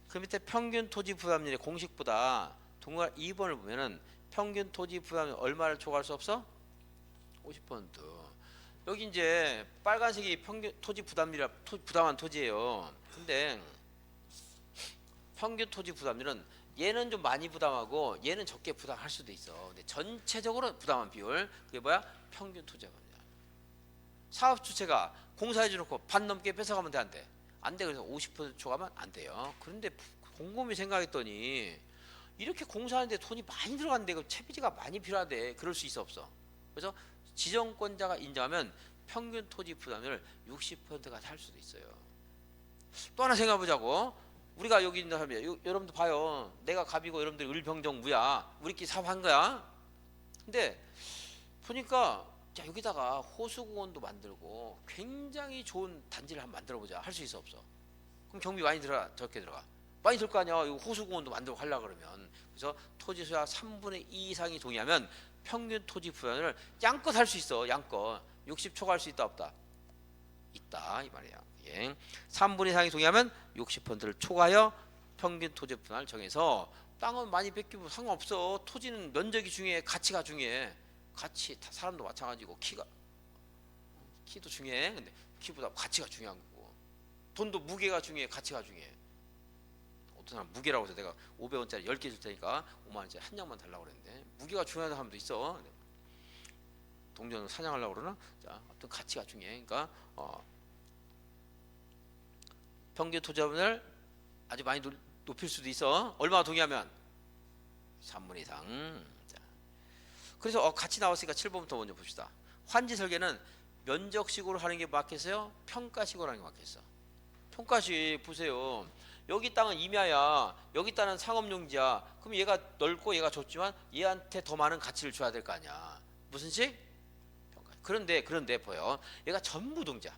A: 그 밑에 평균 토지 부담률의 공식보다 동그란 2번을 보면은 평균 토지 부담률 얼마를 초과할 수 없어? 50%. 여기 이제 빨간색이 평균 토지 부담률이라 부담한 토지예요. 근데 평균 토지 부담률은 얘는 좀 많이 부담하고 얘는 적게 부담할 수도 있어. 근데 전체적으로 부담한 비율 그게 뭐야? 평균 토지 부담률. 사업 주체가 공사해 주놓고 반 넘게 뺏어가면 돼 안 돼? 안 돼. 그래서 50% 초과하면 안 돼요. 그런데 곰곰이 생각했더니 이렇게 공사하는데 돈이 많이 들어간대. 그 채비지가 많이 필요하대. 그럴 수 있어 없어? 그래서 지정권자가 인정하면 평균 토지 부담률 60%까지 할 수도 있어요. 또 하나 생각해 보자고. 우리가 여기 있는 사람이야. 여러분들 봐요. 내가 갑이고 여러분들이 을병정무야. 우리끼리 사업한 거야. 근데 보니까 자, 여기다가 호수공원도 만들고 굉장히 좋은 단지를 한번 만들어 보자. 할 수 있어 없어? 그럼 경비 많이 들어가? 적게 들어가? 많이 들 거 아니야. 이거 호수공원도 만들고 하려고 그러면. 그래서 토지 소유자 3분의 2 이상이 동의하면 평균 토지 부담을 양껏 할 수 있어. 양껏 60 초과할 수 있다 없다? 있다 이 말이야. 예. 3분의 이상이 동의하면 60%를 초과하여 평균 토지 부담을 정해서 땅은 많이 뺏기면 상관없어. 토지는 면적이 중요해. 가치가 중요해. 가치 사람도 마찬가지고 키도 중요해. 근데 키보다 가치가 중요한 거고 돈도 무게가 중요해. 가치가 중요해. 어떤 사람 무게라고 해서 내가 500원짜리 10개 줄 테니까 5만원짜리 한 장만 달라고 그랬는데 무게가 중요한 사람도 있어. 동전을 사냥하려고 그러나? 자, 어떤 가치가 중요해. 그러니까 평균 토지자본을 아주 많이 높일 수도 있어. 얼마 동의하면? 3분의 이상. 자. 그래서 같이 나왔으니까 7번부터 먼저 봅시다. 환지 설계는 면적식으로 하는 게 맞겠어요? 평가식으로 하는 게 맞겠어? 평가식 보세요. 여기 땅은 임야야. 여기 땅은 상업용지야. 그럼 얘가 넓고 얘가 좁지만 얘한테 더 많은 가치를 줘야 될 거 아니야. 무슨 식? 평가. 그런데 보여. 얘가 전부 동지야.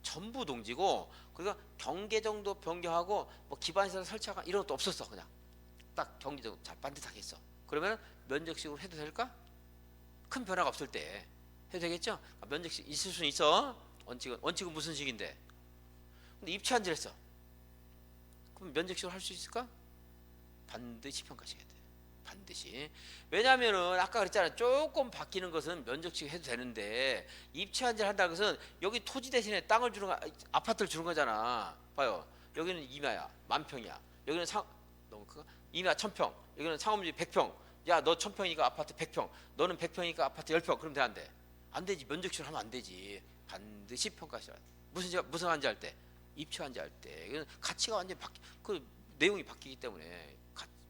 A: 전부 동지고 그러니까 경계 정도 변경하고 뭐 기반시설 설치하고 이런 것도 없었어. 그냥 딱 경계 정도 잘 반듯하게 했어. 그러면 면적식으로 해도 될까? 큰 변화가 없을 때 해도 되겠죠? 면적식 있을 수는 있어. 원칙은 무슨 식인데? 근데 입찰한지를 했어. 그럼 면적식으로 할 수 있을까? 반드시 평가식 해야 돼. 반드시. 왜냐면은 아까 그랬잖아. 조금 바뀌는 것은 면적식 해도 되는데 입찰한지를 한다는 것은 여기 토지 대신에 땅을 주는 거, 아파트를 주는 거잖아. 봐요. 여기는 임야야. 만평이야. 여기는 너무 크가? 임야 1000평. 여기는 상업지 100평. 야, 너 1000평이니까 아파트 100평. 너는 100평이니까 아파트 10평. 그럼 돼 안 돼? 안 되지. 면적식으로 하면 안 되지. 반드시 평가식. 무슨 한지 할 때? 입찰한지 할 때. 가치가 완전히 그 내용이 바뀌기 때문에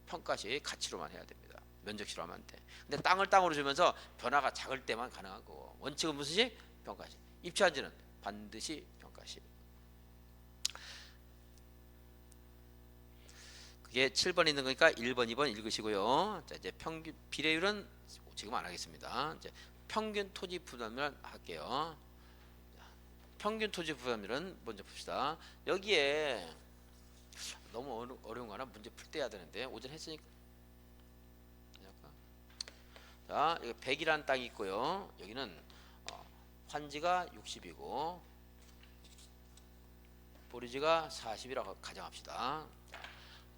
A: 평가식 가치로만 해야 됩니다. 면적식으로 하면 안 돼. 근데 땅을 땅으로 주면서 변화가 작을 때만 가능하고 원칙은 무슨 식? 평가식. 입찰한지는 반드시 평가식. 그게 7번 있는 거니까 1번, 2번 읽으시고요. 자, 이제 평균 비례율은 지금 안 하겠습니다. 이제 평균 토지 부담을 할게요. 평균 토지 부담률은 먼저 봅시다. 여기에 너무 어려운 거 하나 문제 풀 때 해야 되는데 오전 했으니까. 자, 이거 100이라는 땅이 있고요. 여기는 환지가 60이고 보리지가 40이라고 가정합시다.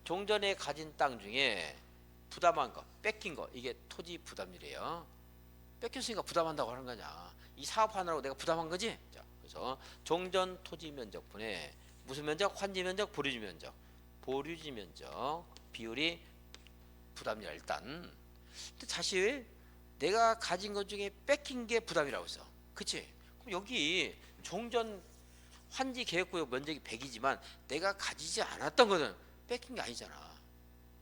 A: 종전에 가진 땅 중에 부담한 거, 뺏긴 거, 이게 토지 부담률이에요. 뺏겼으니까 부담한다고 하는 거냐. 이 사업하느라고 내가 부담한 거지. 자, 그래서 종전 토지 면적분의 무슨 면적? 환지 면적, 보류지 면적. 보류지 면적 비율이 부담이야 일단. 근데 사실 내가 가진 것 중에 뺏긴 게 부담이라고 했어. 그치? 그럼 여기 종전 환지 계획구역 면적이 100이지만 내가 가지지 않았던 거는 뺏긴 게 아니잖아.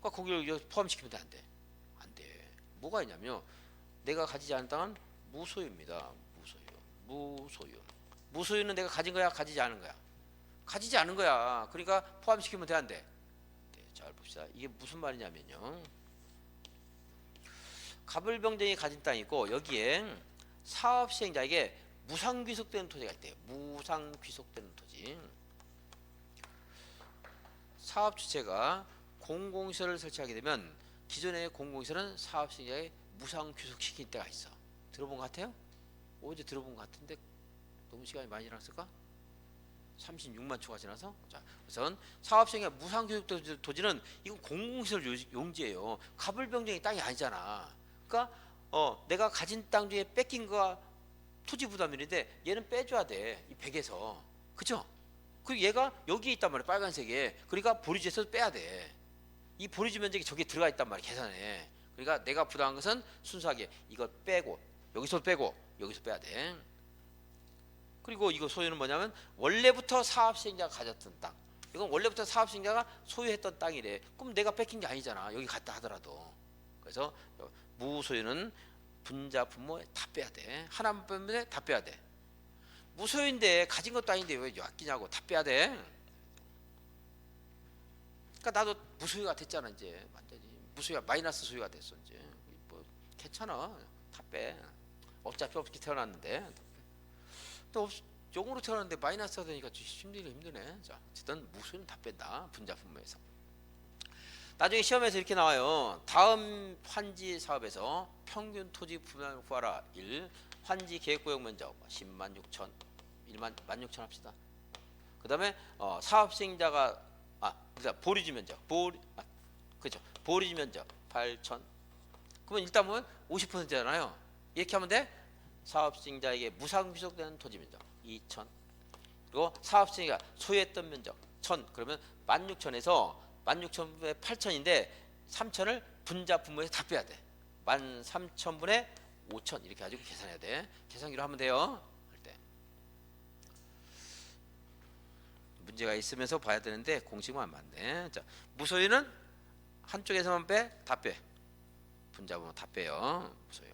A: 그러니까 거기를 포함시키면 돼, 안 돼? 안 돼. 뭐가 있냐면 내가 가지지 않은 땅은 무소유입니다. 무소유. 무소유는 내가 가진 거야, 가지지 않은 거야? 가지지 않은 거야. 그러니까 포함시키면 돼, 안 돼? 네, 잘 봅시다. 이게 무슨 말이냐면요. 갑을병정이 가진 땅이 있고 여기에 사업시행자에게 무상귀속되는 토지가 있대요. 무상귀속되는 토지. 사업주체가 공공시설을 설치하게 되면 기존의 공공시설은 사업시행자에게 무상귀속시킬 때가 있어. 들어본 것 같아요? 어제 들어본 것 같은데 너무 시간이 많이 지났을까? 36만 초가 지나서. 자, 우선 사업시행자 무상귀속 토지는 이건 공공시설 용지예요. 갑을병정이 땅이 아니잖아. 그러니까 내가 가진 땅 중에 뺏긴 거가 토지 부담률인데 얘는 빼줘야 돼. 이 100에서. 그죠? 그리고 얘가 여기에 있단 말이야. 빨간색에. 그러니까 보류지에서 빼야 돼. 이 보류지 면적이 저기 들어가 있단 말이야. 계산에. 그러니까 내가 부담한 것은 순수하게 이거 빼고 여기서 빼고 여기서 빼야 돼. 그리고 이거 소유는 뭐냐면 원래부터 사업시행자가 가졌던 땅. 이건 원래부터 사업시행자가 소유했던 땅이래. 그럼 내가 뺏긴 게 아니잖아. 여기 갔다 하더라도. 그래서 무소유는 분자 분모에 다 빼야 돼. 하나만 빼면 다 빼야 돼. 무소유인데 가진 것도 아닌데 왜 아끼냐고. 다 빼야 돼. 그러니까 나도 무소유가 됐잖아. 이제 완전히 무소유가 마이너스 소유가 됐어. 이제 뭐 괜찮아. 다 빼. 어차피 없게 태어났는데. 또 용으로 태어났는데 마이너스가 되니까 힘드네. 자, 어쨌든 무소유는 다 뺀다. 분자 분모에서. 나중에 시험에서 이렇게 나와요. 다음 환지 사업에서 평균 토지 부담을 구하라. 1. 환지 계획구역 면적 10만 6천 1만 16,000 합시다. 그 다음에 사업시행자가 보류지 면적 그렇죠. 보류지 면적 8천. 그러면 일단 보면 50%잖아요. 이렇게 하면 돼. 사업시행자에게 무상귀속되는 토지 면적 2천. 그리고 사업시행자가 소유했던 면적 1,000. 그러면 16,000에서 16,000분의 8,000인데 3,000을 분자 분모에서 다 빼야 돼. 13,000분의 5,000 이렇게 가지고 계산해야 돼. 계산기로 하면 돼요. 할 때. 문제가 있으면서 봐야 되는데 공식만 안 맞네. 자, 무소유는 한쪽에서만 빼, 다 빼. 분자 분모 다 빼요. 무소유.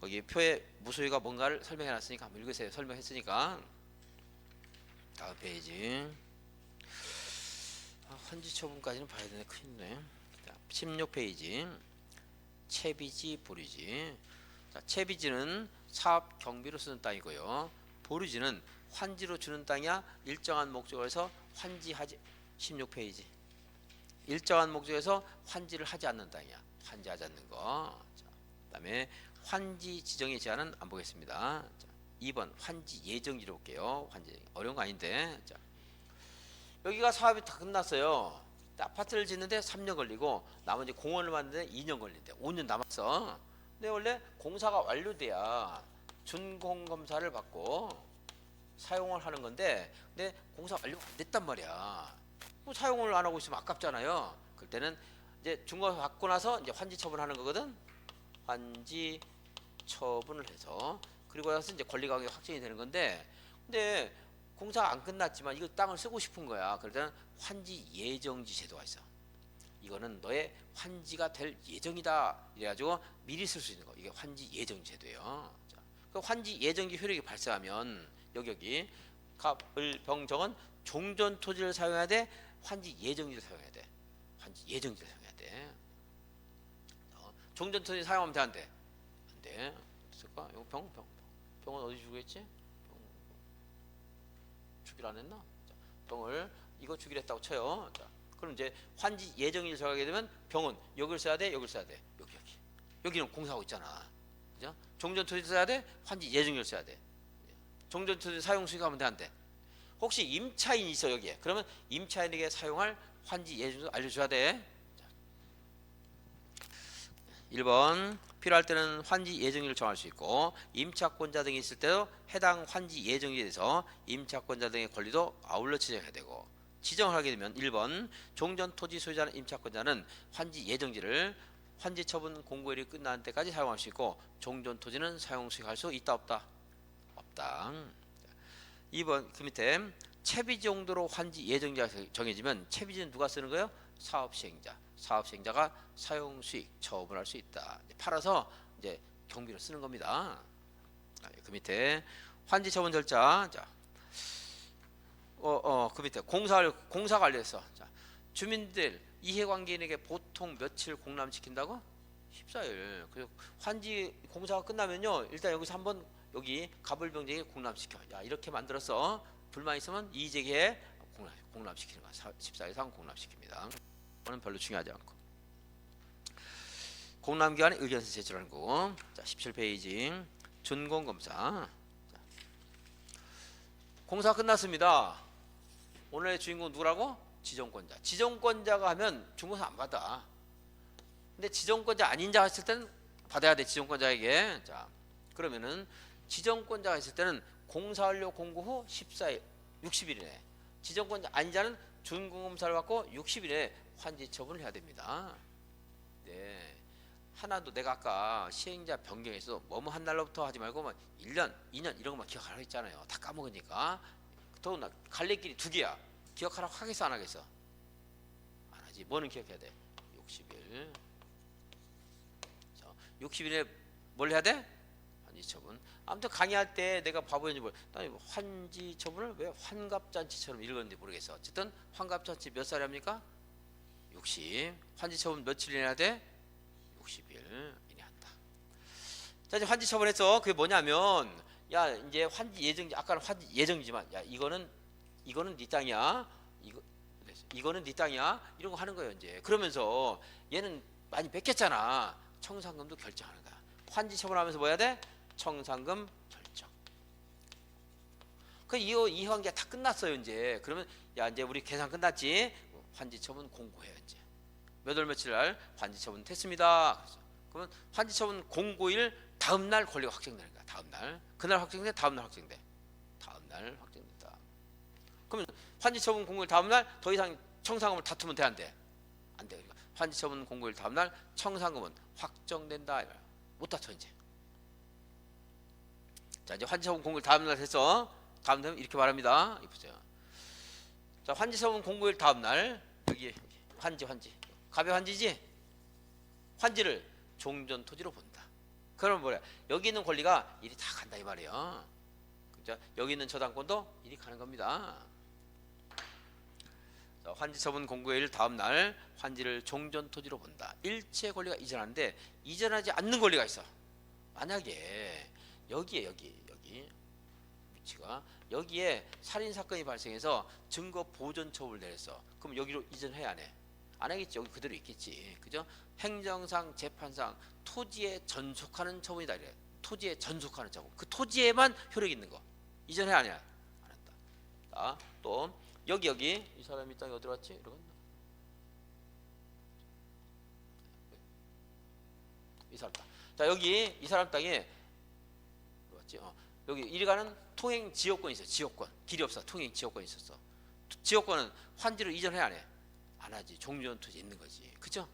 A: 거기 표에 무소유가 뭔가를 설명해 놨으니까 한번 읽으세요. 설명했으니까. 다음 페이지. 환지 처분까지는 봐야 되네. 큰일이네. 16페이지. 채비지 보류지. 자, 채비지는 사업 경비로 쓰는 땅이고요. 보류지는 환지로 주는 땅이야. 일정한 목적에서 환지하지. 16페이지. 일정한 목적에서 환지를 하지 않는 땅이야. 환지하지 않는 거. 자, 그다음에 환지 지정의 제한은 안 보겠습니다. 자, 2번 환지 예정지로 볼게요. 환지 어려운 거 아닌데. 자, 여기가 사업이 다 끝났어요. 아파트를 짓는데 3년 걸리고 나머지 공원을 만드는데 2년 걸린대. 5년 남았어. 근데 원래 공사가 완료돼야 준공검사를 받고 사용을 하는 건데 근데 공사 완료가 안 됐단 말이야. 뭐 사용을 안 하고 있으면 아깝잖아요. 그럴 때는 이제 준공검사 받고 나서 이제 환지 처분하는 거거든. 환지 처분을 해서 그리고 나서 이제 권리관계가 확정이 되는 건데 근데 공사가 안 끝났지만 이거 땅을 쓰고 싶은 거야. 그럴 때는 환지 예정지 제도가 있어. 이거는 너의 환지가 될 예정이다. 이래가지고 미리 쓸 수 있는 거. 이게 환지 예정지 제도예요. 자, 그 환지 예정지 효력이 발생하면 여기 갑을병정은 종전 토지를 사용해야 돼. 환지 예정지를 사용해야 돼. 환지 예정지를 사용해야 돼. 종전 토지 사용하면 돼, 안 돼? 안 돼. 쓸까? 이거 병은 어디 주겠지? 주기로 안 했나? 자, 병을 이거 주기로 했다고 쳐요. 자, 그럼 이제 환지 예정일 정하게 되면 병은 여기를 써야 돼, 여기를 써야 돼. 여기. 여기는 공사하고 있잖아. 그죠? 종전토지 써야 돼, 환지 예정일 써야 돼. 종전토지 사용 수익하면 돼, 안 돼? 혹시 임차인이 있어 여기에. 그러면 임차인에게 사용할 환지 예정도 알려줘야 돼. 자, 1번 필요할 때는 환지 예정일을 정할 수 있고 임차권자 등이 있을 때도 해당 환지 예정일에 대해서 임차권자 등의 권리도 아울러 지정해야 되고 지정을 하게 되면 1번 종전토지 소유자는 임차권자는 환지 예정지를 환지 처분 공고일이 끝나는 때까지 사용할 수 있고 종전토지는 사용 수익할 수 있다 없다? 없다. 2번 그 밑에 채비 정도로 환지 예정지가 정해지면 채비지는 누가 쓰는 거예요? 사업시행자. 사업시행자가 사용 수익 처분할 수 있다. 팔아서 이제 경비로 쓰는 겁니다. 그 밑에 환지 처분 절차. 자, 그 밑에 공사 관리해서 자, 주민들 이해관계인에게 보통 며칠 공람시킨다고? 14일. 그래서 환지 공사가 끝나면요 일단 여기서 한번 여기 가불병제에 공람시켜. 야 이렇게 만들어서 불만 있으면 이의제기해 공람시키는 거야. 14일 이상 공람시킵니다. 이거는 별로 중요하지 않고. 공람기관에 의견서 제출하는 거. 자 17페이지 준공검사. 공사 끝났습니다. 오늘의 주인공 누구라고? 지정권자. 지정권자가 하면 중공사 안 받아. 근데 지정권자 아닌 자가 있을 때는 받아야 돼. 지정권자에게. 자 그러면은 지정권자가 있을 때는 공사 완료 공고 후 14일 60일이네. 지정권자 아닌 자는 준공검사를 받고 60일에 환지 처분을 해야 됩니다. 네. 하나도 내가 아까 시행자 변경에서 뭐뭐 한 날로부터 하지 말고 막 1년, 2년 이런 것만 기억하라고 했잖아요. 다 까먹으니까. 더구나 갈래길이 두 개야. 기억하라고 하겠어 안 하겠어? 안 하지. 뭐는 기억해야 돼? 60일. 60일에 뭘 해야 돼? 환지 처분. 아무튼 강의할 때 내가 바보였는지 모르겠어. 환지 처분을 왜 환갑잔치처럼 읽었는지 모르겠어. 어쨌든 환갑잔치 몇 살에 합니까? 60. 환지 처분 며칠 이내야 돼? 60일 이내 한다. 자 이제 환지 처분했어. 그게 뭐냐면 야 이제 환지 예정지 아까는 환지 예정지만 야 이거는 네 땅이야. 이거는 네 땅이야. 이런 거 하는 거예요 이제. 그러면서 얘는 많이 뺏겼잖아. 청산금도 결정하는 거야. 환지 처분하면서 뭐 해야 돼? 청산금 결정. 그 이 관계가 다 끝났어요 이제. 그러면 야 이제 우리 계산 끝났지? 환지 처분 공고해요 이제. 몇 월 며칠 날 환지 처분 됐습니다. 그러면 환지 처분 공고일 다음 날 권리가 확정되는 거야. 다음 날. 그날 확정돼? 다음 날 확정돼? 다음 날 확정된다. 그러면 환지 처분 공고일 다음 날 더 이상 청산금을 다투면 돼 안 돼? 안 돼. 그러니까 환지 처분 공고일 다음 날 청산금은 확정된다. 못 다투 이제. 자 이제 환지 처분 공고일 다음 날 해서 다음 날 이렇게 말합니다. 보세요. 자 환지 처분 공고일 다음 날 여기 환지 갑의 환지지? 환지를 종전 토지로 본다. 그러면 뭐야? 여기 있는 권리가 이리 다 간다 이 말이에요. 그죠? 여기 있는 저당권도 이리 가는 겁니다. 자, 환지 처분 공고일 다음 날 환지를 종전 토지로 본다. 일체 권리가 이전하는데 이전하지 않는 권리가 있어. 만약에 여기 위치가 여기에 살인 사건이 발생해서 증거 보존 처분을 내렸어. 그럼 여기로 이전해야 안 해? 안 하겠지. 여기 그대로 있겠지. 그죠? 행정상 재판상 토지에 전속하는 처분이다 이래. 토지에 전속하는 처분. 그 토지에만 효력이 있는 거. 이전해 안 해? 안 한다. 자, 또 여기 이 사람이 땅이 어디로 왔지? 이러면 이 사람 땅. 자, 여기 이 사람 땅에 왔지? 여기 이리 가는 통행 지역권이 있어. 지역권. 길이 없어. 통행 지역권이 있었어. 지역권은 환지로 이전해 안 해? 안 하지. 종전 토지 있는 거지. 그죠?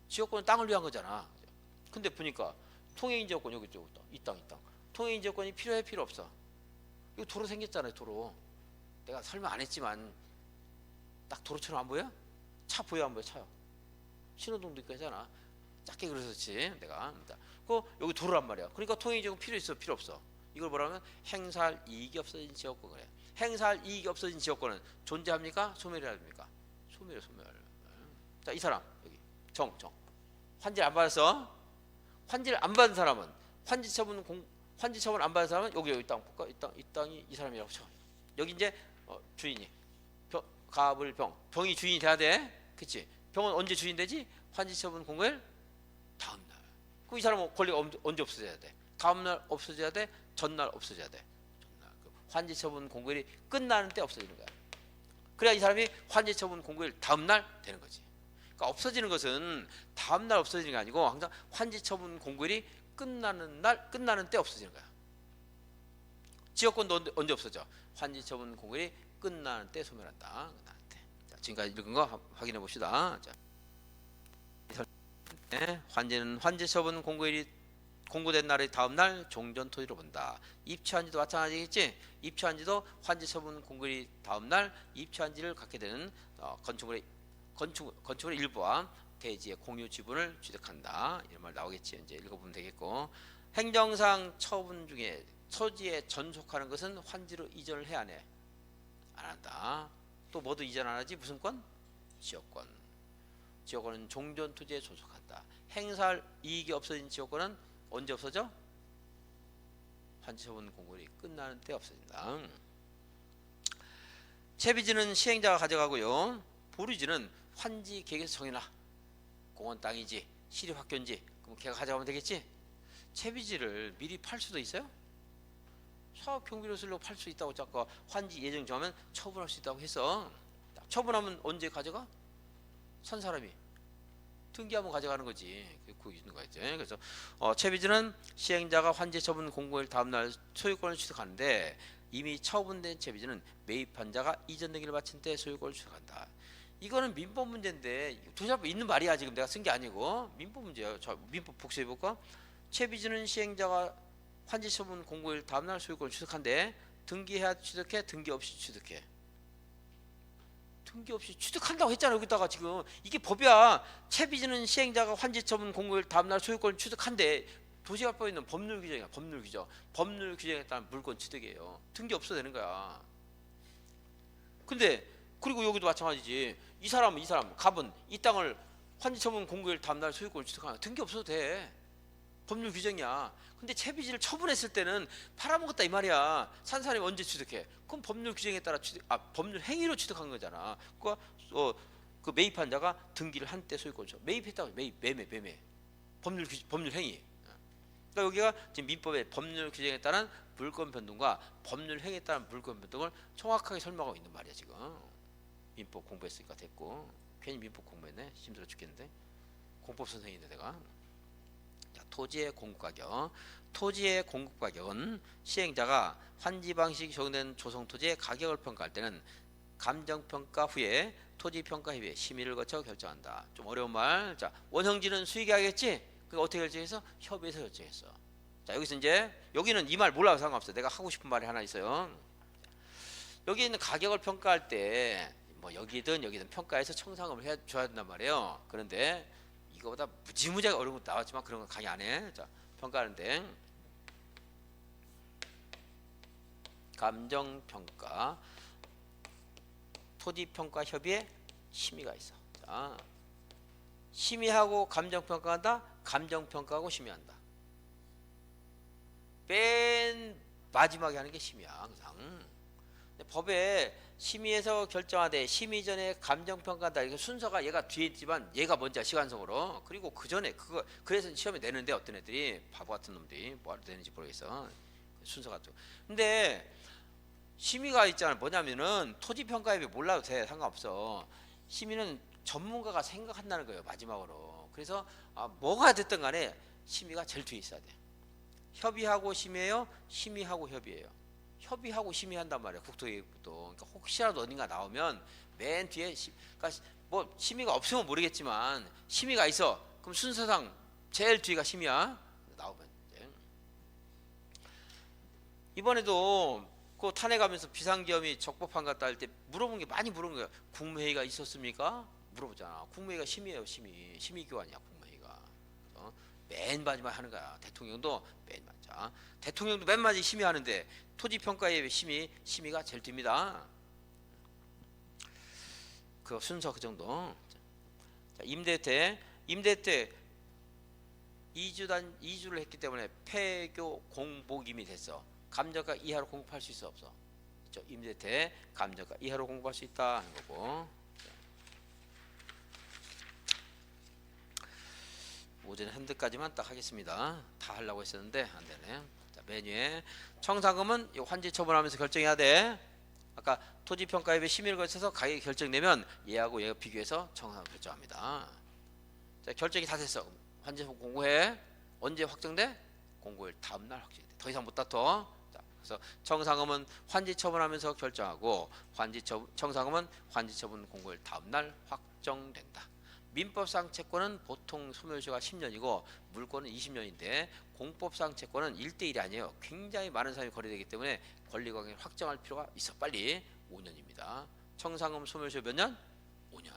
A: 지역권은 땅을 위한 거잖아. 근데 보니까 통행 지역권 여기 이 땅. 통행 지역권이 필요해 필요 없어? 이거 도로 생겼잖아요. 도로. 내가 설명 안 했지만 딱 도로처럼 안 보여? 차 보여 안 보여? 차요. 신호등도 있고 하잖아. 작게 그랬었지 내가. 그 여기 도로란 말이야. 그러니까 통행 지역권 필요 있어 필요 없어? 이걸 뭐라면 행사할 이익이 없어진 지역권 그래. 행사할 이익이 없어진 지역권은 존재합니까? 소멸해야 됩니까? 소멸. 자, 이 사람 여기 정 환지를 안 받았어. 환지를 안 받은 사람은 환지 처분 안 받은 사람은 여기 땅 볼까? 이 땅이 이 사람이라고 쳐. 여기 이제 주인이 갑을 병이 주인이 돼야 돼. 그치? 병은 언제 주인 되지? 환지처분 공고일 다음날. 그 이 사람은 권리가 언제 없어져야 돼? 다음날 없어져야 돼? 전날 없어져야 돼? 전날. 환지처분 공고일이 끝나는 때 없어지는 거야. 그래야 이 사람이 환지처분 공고일 다음날 되는 거지. 그러니까 없어지는 것은 다음날 없어지는 게 아니고 항상 환지처분 공고일이 끝나는 때 없어지는 거야. 지역권도 언제 없어져? 환지처분 공고일이 끝나는 때 소멸한다. 끝나는 때. 자, 지금까지 읽은 거 확인해 봅시다. 자, 환지는 환지처분 공고일이 공고된 날의 다음 날 종전 토지로 본다. 입주한지도 마찬가지겠지. 입주한지도 환지처분 공고일이 다음 날 입주한지를 갖게 되는 건축물의 일부와 대지의 공유 지분을 취득한다. 이런 말 나오겠지. 이제 읽어보면 되겠고, 행정상 처분 중에 토지에 전속하는 것은 환지로 이전을 해야 안 해? 안 한다. 또 뭐도 이전 안 하지? 무슨 권? 지역권. 지역권은 종전 토지에 존속한다. 행사할 이익이 없어진 지역권은 언제 없어져? 환지처분 공고일이 끝나는 때 없어진다. 채비지는 시행자가 가져가고요. 보류지는 환지 계획에서 정해놔. 공원 땅이지, 시립학교인지, 그럼 걔가 가져가면 되겠지. 채비지를 미리 팔 수도 있어요? 사업 경비로 쓰려고 팔 수 있다고 자꾸 환지 예정 정하면 처분할 수 있다고 해서, 처분하면 언제 가져가? 산 사람이 등기하면 가져가는 거지. 그게 있는 거지. 그래서 채비지는 시행자가 환지 처분 공고일 다음날 소유권을 취득하는데, 이미 처분된 채비지는 매입한 자가 이전 등기를 마친 때 소유권을 취득한다. 이거는 민법 문제인데 도시화법에 있는 말이야. 지금 내가 쓴 게 아니고 민법 문제야. 자, 민법 복수해 볼까? 채비지는 시행자가 환지 처분 공고일 다음날 소유권을 취득한데, 등기해야 취득해? 등기 없이 취득해? 등기 없이 취득한다고 했잖아. 여기다가 지금 이게 법이야. 채비지는 시행자가 환지 처분 공고일 다음날 소유권을 취득한데, 도시화법에 있는 법률 규정이야. 법률 규정. 법률 규정에 따른 물권 취득이에요. 등기 없어도 되는 거야. 근데 그리고 여기도 마찬가지지. 이 사람 갑은 이 땅을 환지 처분 공고일 다음날 소유권을 취득하는, 등기 없어도 돼. 법률 규정이야. 근데 채비지를 처분했을 때는 팔아먹었다 이 말이야. 산 사람이 언제 취득해? 그럼 법률 규정에 따라 법률 행위로 취득한 거잖아. 그 매입한 자가 등기를 한 때 소유권 매입했다고. 매매. 법률 행위. 그러니까 여기가 지금 민법의 법률 규정에 따른 물권 변동과 법률 행위에 따른 물권 변동을 정확하게 설명하고 있는 말이야. 지금 민법 공부했으니까 됐고, 괜히 민법 공부했네. 힘들어 죽겠는데. 공법 선생인데 내가. 자, 토지의 공급가격. 토지의 공급가격은 시행자가 환지 방식이 적용된 조성토지의 가격을 평가할 때는 감정평가 후에 토지평가협의회 심의를 거쳐 결정한다. 좀 어려운 말. 자, 원형지는 수익이 하겠지? 그거 어떻게 결정했어? 협의회에서 결정했어. 자, 여기서 이제 여기는 이 말 몰라도 상관없어. 내가 하고 싶은 말이 하나 있어요. 여기 있는 가격을 평가할 때 뭐 여기든 평가해서 청산금을 해줘야 된단 말이에요. 그런데 이거보다 무지무지하게 어려운 거 나왔지만 그런 거 강의 안 해. 자, 평가하는데 감정평가, 토지평가협의회 심의가 있어. 자, 심의하고 감정평가한다. 감정평가하고 심의한다. 맨 마지막에 하는 게 심의야. 항상. 법에 심의에서 결정하되 심의 전에 감정평가한다. 이게 순서가 얘가 뒤에 있지만 얘가 먼저야. 시간성으로. 그리고 그 전에 그래서 시험에 내는데 어떤 애들이 바보 같은 놈들이 뭐하러 내는지 모르겠어. 순서가 또. 근데 심의가 있잖아. 뭐냐면은 토지평가협의 몰라도 돼. 상관없어. 심의는 전문가가 생각한다는 거예요. 마지막으로. 그래서 뭐가 됐든 간에 심의가 제일 뒤에 있어야 돼. 협의하고 심의해요. 심의하고 협의해요. 협의하고 심의한단 말이야. 국토기획부도. 그러니까 혹시라도 어딘가 나오면 맨 뒤에 그러니까 뭐 심의가 없으면 모르겠지만 심의가 있어. 그럼 순서상 제일 뒤가 심의야. 나오면 이제. 이번에도 그 탄핵하면서 비상계엄이 적법한 것 같다 할 때 물어본 게 많이 물어본 거야. 국무회의가 있었습니까? 물어보잖아. 국무회의가 심의예요. 심의기관이야. 국무회의가. 그래서 맨 마지막 하는 거야. 대통령도 맨 마지막. 대통령도 맨 마지막 심의하는데 토지평가의 심의가 제일 뒤입니다. 그 순서 그 정도. 자, 임대 때 이주를 했기 때문에 폐교 공복임이 됐어. 감정가 이하로 공급할 수 있어 없어? 임대태 감정가 이하로 공부할 수 있다 하는 거고. 오전에 한드까지만 딱 하겠습니다. 다 하려고 했었는데 안 되네. 자, 메뉴에 청산금은 이 환지 처분하면서 결정해야 돼. 아까 토지평가협의 심의를 거쳐서 가격이 결정되면 얘하고 얘가 비교해서 청산금 결정합니다. 자, 결정이 다 됐어. 환지 처분 공고해. 언제 확정돼? 공고일 다음날 확정돼. 더 이상 못 다퉈. 자, 그래서 청산금은 환지 처분하면서 결정하고 청산금은 환지 처분 공고일 다음날 확정된다. 민법상 채권은 보통 소멸시효가 10년이고 물권은 20년인데 공법상 채권은 1대1이 아니에요. 굉장히 많은 사람이 거래되기 때문에 권리관계를 확정할 필요가 있어. 빨리 5년입니다. 청산금 소멸시효 몇 년? 5년.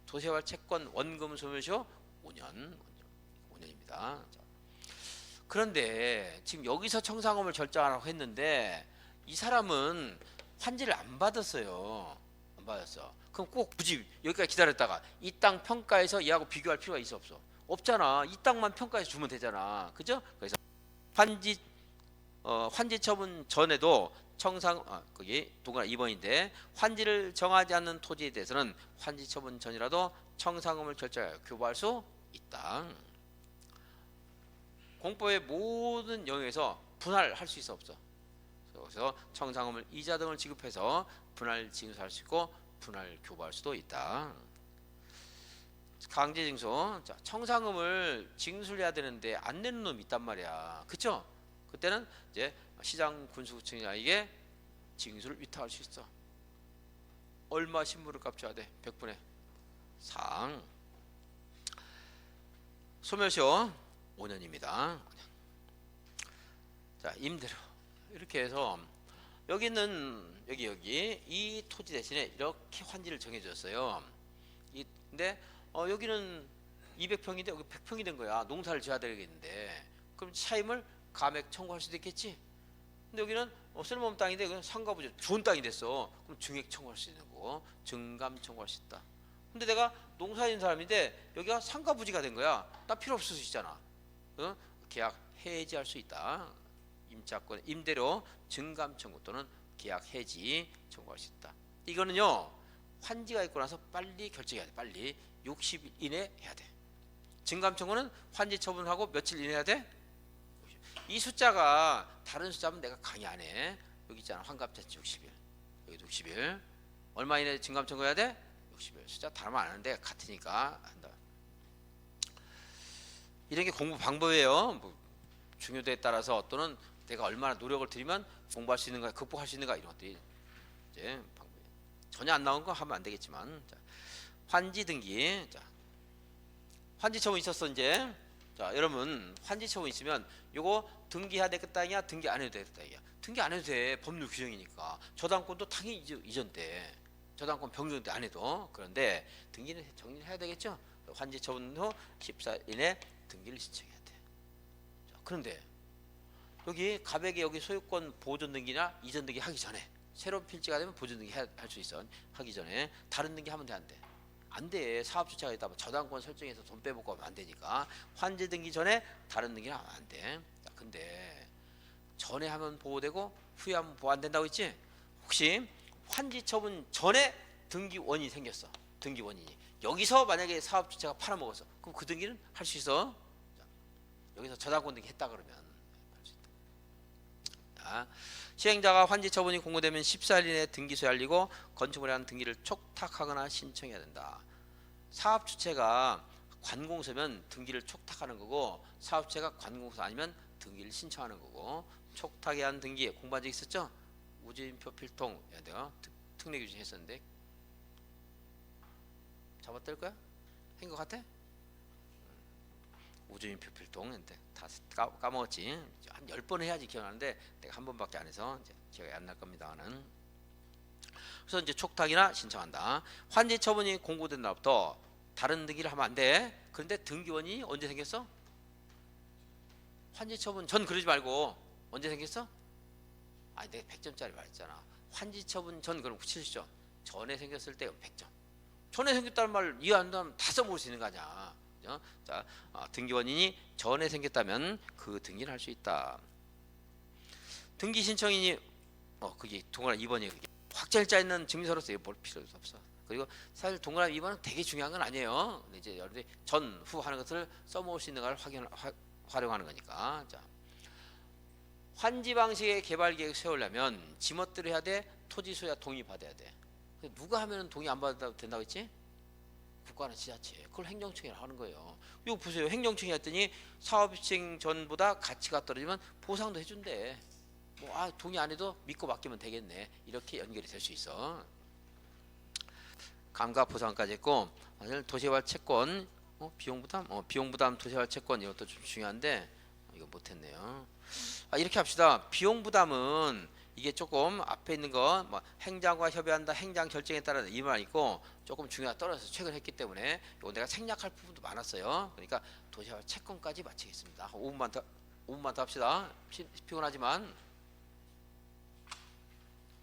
A: 도세활 채권 원금 소멸시효 5년입니다. 그런데 지금 여기서 청산금을 결정하라고 했는데 이 사람은 환지를 안 받았어요. 안 받았어. 그럼 꼭 굳이 여기까지 기다렸다가 이 땅 평가해서 얘하고 비교할 필요가 있어 없어? 없잖아. 이 땅만 평가해서 주면 되잖아. 그죠? 그래서 환지 처분 전에도 거기 도구나 2번인데 환지를 정하지 않는 토지에 대해서는 환지 처분 전이라도 청산금을 결정하여 교부할 수 있다. 공법의 모든 영역에서 분할할 수 있어 없어? 그래서 청산금을 이자 등을 지급해서 분할 징수할 수 있고 분할 교부할 수도 있다. 강제징수. 자, 청산금을 징수를 해야 되는데 안 내는 놈이 있단 말이야. 그쵸? 그때는 이제 시장 군수구청장에게 징수를 위탁할 수 있어. 얼마 신물을 값줘야 돼? 100분의 4. 소멸시효 5년입니다. 자, 임대료. 이렇게 해서 여기는 여기 이 토지 대신에 이렇게 환지를 정해줬어요. 근데 여기는 200평인데 여기 100평이 된 거야. 농사를 지어야 되겠는데 그럼 차임을 감액 청구할 수도 있겠지. 근데 여기는 쓸모없는 땅인데 그냥 상가부지 좋은 땅이 됐어. 그럼 증액 청구할 수 있는 거고 증감 청구할 수 있다. 근데 내가 농사진 사람인데 여기가 상가부지가 된 거야. 나 필요 없을 수 있잖아. 계약 해지할 수 있다. 임차권 임대료 증감 청구 또는 계약 해지 청구할 수 있다. 이거는요 환지가 있고 나서 빨리 결정해야 돼. 빨리 60일 이내 해야 돼. 증감 청구는 환지 처분하고 며칠 이내 해야 돼. 이 숫자가 다른 숫자면 내가 강의 안 해. 여기 있잖아. 환갑잔치 60일. 여기도 60일. 얼마 이내 증감 청구해야 돼? 60일. 숫자 다르면 안 하는데 같으니까 한다. 이런 게 공부 방법이에요. 뭐 중요도에 따라서 또는 내가 얼마나 노력을 들이면 공부할 수 있는가, 극복할 수 있는가 이런 것들이 이제 방법이에요. 전혀 안 나온 거 하면 안 되겠지만. 자, 환지 등기. 자, 환지 처분 있었어 이제. 자, 여러분 환지 처분 있으면 요거 등기해야 되겠다냐, 등기 안 해도 되겠다냐. 등기 안 해도 돼. 법률 규정이니까. 저당권도 당연히 이전돼. 저당권 변경 때 안 해도. 그런데 등기는 정리를 해야 되겠죠. 환지 처분 후 14일 이내 등기를 신청해야 돼. 자, 그런데 여기 가백이 여기 소유권 보존 등기나 이전 등기 하기 전에 새로운 필지가 되면 보존 등기 할 수 있어. 하기 전에 다른 등기 하면 돼 안 돼? 안 돼. 사업 주체가 있다. 저당권 설정해서 돈 빼먹고 하면 안 되니까 환지 등기 전에 다른 등기는 하면 안 돼. 자, 근데 전에 하면 보호되고 후에 하면 보호 안 된다고 했지? 혹시 환지 처분 전에 등기 원인이 생겼어. 등기 원인이. 여기서 만약에 사업 주체가 팔아먹었어. 그럼 그 등기는 할 수 있어. 자, 여기서 저당권 등기 했다 그러면 할 수 있다. 자, 시행자가 환지 처분이 공고되면 14일 이내 등기소에 알리고 건축물에 한 등기를 촉탁하거나 신청해야 된다. 사업 주체가 관공서면 등기를 촉탁하는 거고 사업 주체가 관공서 아니면 등기를 신청하는 거고 촉탁에 한 등기 공부한 적 있었죠? 우주인표 필통 내가 특례 규정 했었는데 잡아떨 거야? 한 거 같아? 우주인표 필통인데 다 까먹었지. 한 10번 해야지 기억나는데 내가 한 번밖에 안 해서 이제 기억이 안 날 겁니다는. 그래서 이제 촉탁이나 신청한다. 환지 처분이 공고된 날부터 다른 등기를 하면 안 돼. 그런데 등기원이 언제 생겼어? 환지 처분 전 그러지 말고 언제 생겼어? 아니 내가 100점짜리 말했잖아. 환지 처분 전 그럼 70점. 전에 생겼을 때 100점. 전에 생겼다는 말 이해 안 되면 다 써먹을 수 있는 거 아니야. 자, 등기 원인이 전에 생겼다면 그 등기를 할 수 있다. 등기 신청인이 그게 동그라미 2번이에요. 그게 확정일자 있는 증명서로서 볼 필요도 없어. 그리고 사실 동그라미 2번은 되게 중요한 건 아니에요. 근데 이제 여러분들이 전, 후 하는 것을 써먹을 수 있는 걸 활용하는 거니까. 자, 환지 방식의 개발 계획 세우려면 지멋대로 해야 돼? 토지 소유자 동의 받아야 돼? 누가 하면 동의 안 받아도 된다고 했지? 국가나 지자체. 그걸 행정청이 하는 거예요. 이거 보세요. 행정청이 했더니 사업 시행 전보다 가치가 떨어지면 보상도 해준대. 동의 안 해도 믿고 맡기면 되겠네. 이렇게 연결이 될 수 있어. 감가 보상까지 했고, 사실 도시개발 채권, 비용 부담 도시개발 채권 이것도 좀 중요한데 이거 못했네요. 이렇게 합시다. 비용 부담은 이게 조금 앞에 있는 거 행장과 협의한다, 행장 결정에 따라 이 말 있고 조금 중요하다 떨어져서 최근 했기 때문에 이거 내가 생략할 부분도 많았어요. 그러니까 도시개발 채권까지 마치겠습니다. 5분만 더 합시다. 피곤하지만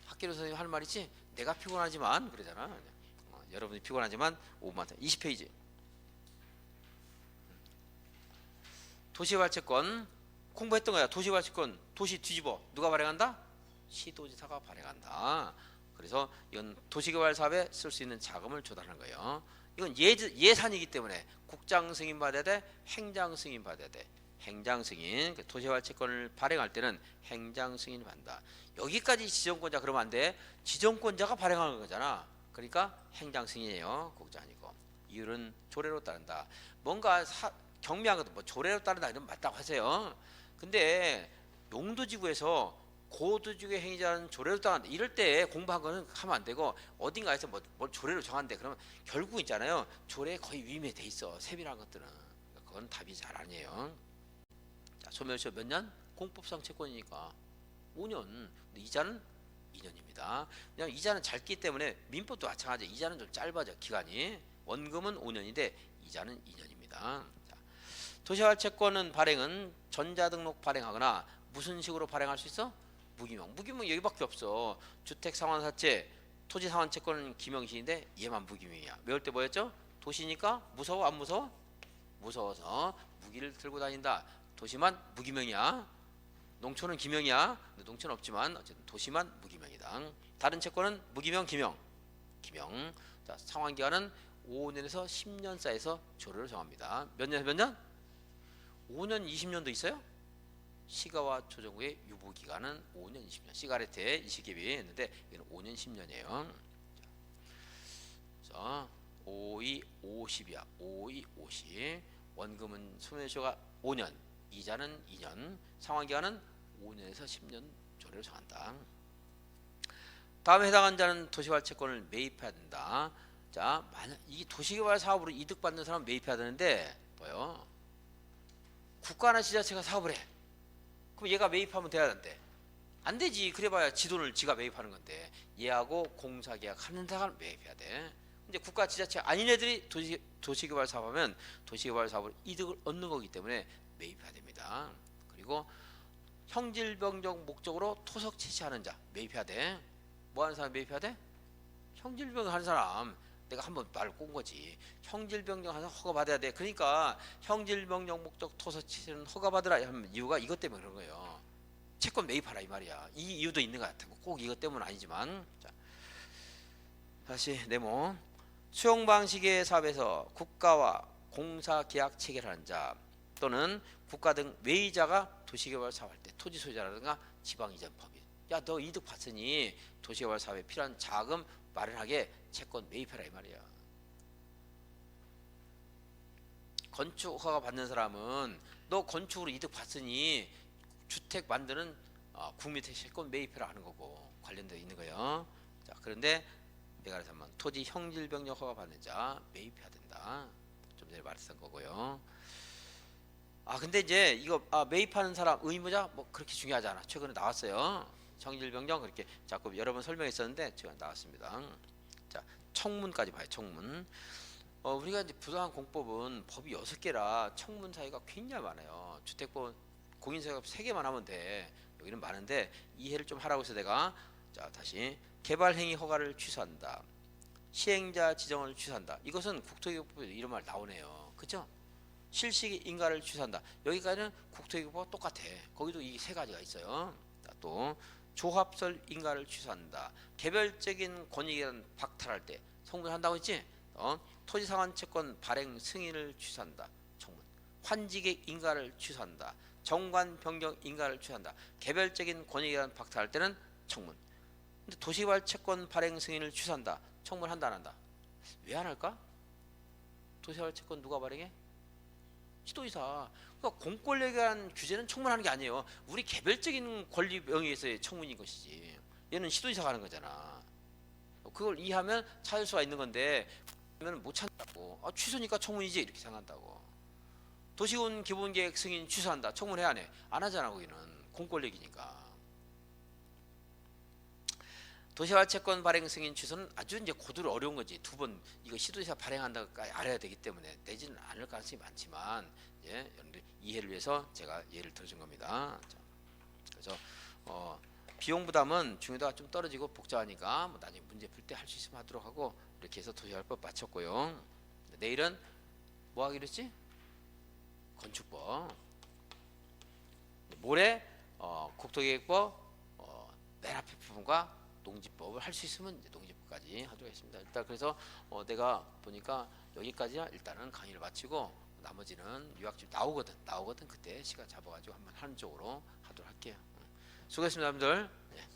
A: 학교 선생님 할 말이지 내가 피곤하지만 그러잖아. 여러분이 피곤하지만 5분만 더. 20페이지. 도시개발 채권 공부했던 거야. 도시개발 채권 도시 뒤집어 누가 발행한다? 시도지사가 발행한다. 그래서 이건 도시개발 사업에 쓸 수 있는 자금을 조달하는 거예요. 이건 예산이기 때문에 국장 승인 받아야 돼, 행장 승인 받아야 돼. 행장 승인. 도시개발 채권을 발행할 때는 행장 승인 받는다. 여기까지 지정권자 그러면 안 돼. 지정권자가 발행하는 거잖아. 그러니까 행장 승인이에요. 국장 아니고. 이율은 조례로 따른다. 뭔가 경미한 것도 조례로 따른다 이러면 맞다고 하세요. 근데 용도지구에서 고도지구의 행위자는 조례로 따른다. 이럴 때 공부한 거는 하면 안 되고 어딘가에서 뭘 조례로 정한대. 그러면 결국 있잖아요. 조례에 거의 위임돼 있어. 세밀한 것들은. 그건 답이 잘 아니에요. 자, 소멸시효 몇 년? 공법상 채권이니까 5년. 근데 이자는 2년입니다. 그냥 이자는 짧기 때문에 민법도 마찬가지. 이자는 좀 짧아져 기간이. 원금은 5년인데 이자는 2년입니다. 도시개발 채권은 발행은 전자등록 발행하거나 무슨 식으로 발행할 수 있어? 무기명. 무기명 여기밖에 없어. 주택상환사채, 토지상환채권은 기명시인데 얘만 무기명이야. 외울 때 뭐였죠? 도시니까 무서워 안 무서워? 무서워서 무기를 들고 다닌다. 도시만 무기명이야. 농촌은 기명이야. 근데 농촌은 없지만 어쨌든 도시만 무기명이다. 다른 채권은 무기명, 기명. 자, 상환기간은 5년에서 10년 사이에서 조례를 정합니다. 몇 년? 5년, 20년도 있어요? 시가와 조정구의 유보기간은 5년, 20년. 시가레트에 이 시기비 했는데 이건 5년, 10년이에요. 그래서 5이 50이야. 5이 50. 원금은 소멸시효가 5년, 이자는 2년, 상환기간은 5년에서 10년 조례로 정한다. 다음에 해당한 자는 도시개발 채권을 매입해야 된다. 자, 만약 이 도시개발 사업으로 이득 받는 사람 매입해야 되는데 뭐요? 국가나 지자체가 사업을 해. 그럼 얘가 매입하면 돼야 된대. 안 되지. 그래봐야 지 돈을 지가 매입하는 건데 얘하고 공사계약 하는 사람 매입해야 돼. 근데 국가 지자체 아닌 애들이 도시개발 사업하면 도시개발 사업을 이득을 얻는 거기 때문에 매입해야 됩니다. 그리고 형질병적 목적으로 토석 채취하는 자 매입해야 돼. 뭐 하는 사람 매입해야 돼? 형질병 하는 사람. 내가 한번 말을 꼰 거지. 형질병령 하나 허가 받아야 돼. 그러니까 형질병령 목적 토서 채취는 허가 받으라 하는 이유가 이것 때문에 그런 거예요. 채권 매입하라 이 말이야. 이 이유도 있는 것 같고 꼭 이것 때문은 아니지만. 자, 다시 네모. 수용 방식의 사업에서 국가와 공사 계약 체결하는 자 또는 국가 등 외의자가 도시개발 사업할 때 토지 소유자라든가 지방이전 법인. 야, 너 이득 봤으니 도시개발 사업에 필요한 자금 마련하게 채권 매입해라 이 말이야. 건축 허가 받는 사람은 너 건축으로 이득 봤으니 주택 만드는 국민택 채권 매입해라 하는 거고 관련되어 있는 거예요. 자, 그런데 내가 그래서 토지 형질병력 허가 받는 자 매입해야 된다. 좀 전에 말했던 거고요. 근데 이제 이거 매입하는 사람 의무자 뭐 그렇게 중요하지 않아. 최근에 나왔어요. 형질병력 그렇게 자꾸 여러 번 설명했었는데 제가 나왔습니다. 자, 청문까지 봐요. 청문. 우리가 이제 부동산 공법은 법이 6개라 청문 사유가 굉장히 많아요. 주택법 공인사유가 3개만 하면 돼. 여기는 많은데 이해를 좀 하라고 해서 내가 자 다시 개발행위 허가를 취소한다. 시행자 지정을 취소한다. 이것은 국토기획법에 이런 말 나오네요. 그죠? 실시 인가를 취소한다. 여기까지는 국토기획법과 똑같아. 거기도 이 3가지가 있어요. 자, 또 조합설 인가를 취소한다. 개별적인 권익이란 박탈할 때 청문 한다고 했지. 토지상환 채권 발행 승인을 취소한다. 청문. 환직의 인가를 취소한다. 정관 변경 인가를 취소한다. 개별적인 권익이란 박탈할 때는 청문. 근데 도시개발 채권 발행 승인을 취소한다. 청문한다 안 한다? 왜 안 할까? 도시개발 채권 누가 발행해? 시도지사. 그러니까 공권력에 대한 규제는 청문하는 게 아니에요. 우리 개별적인 권리 명예에서의 청문인 것이지. 얘는 시도지사가 하는 거잖아. 그걸 이해하면 찾을 수가 있는 건데 그러면 못 찾는다고. 취소니까 청문이지 이렇게 생각한다고. 도시군 기본계획 승인 취소한다. 청문해 안 해? 안 하잖아. 거기는 공권력이니까. 도시개발 채권 발행 승인 취소는 아주 이제 고도로 어려운 거지. 두 번 이거 시도지사 발행한다까지 알아야 되기 때문에 되지는 않을 가능성이 많지만, 예, 여러분들 이해를 위해서 제가 예를 들어준 겁니다. 자, 그래서 비용 부담은 중요도가 좀 떨어지고 복잡하니까 뭐 나중에 문제 풀 때 할 수 있으면 하도록 하고, 이렇게 해서 도시개발법 마쳤고요. 내일은 뭐 하기로 했지? 건축법. 모레 국토계획법 맨 앞에 부분과 농지법을 할 수 있으면 이제 농지법까지 하도록 하겠습니다. 일단 그래서 내가 보니까 여기까지 일단은 강의를 마치고 나머지는 유학집 나오거든 그때 시간 잡아가지고 한번 하는 쪽으로 하도록 할게요. 수고했습니다, 여러분들. 네.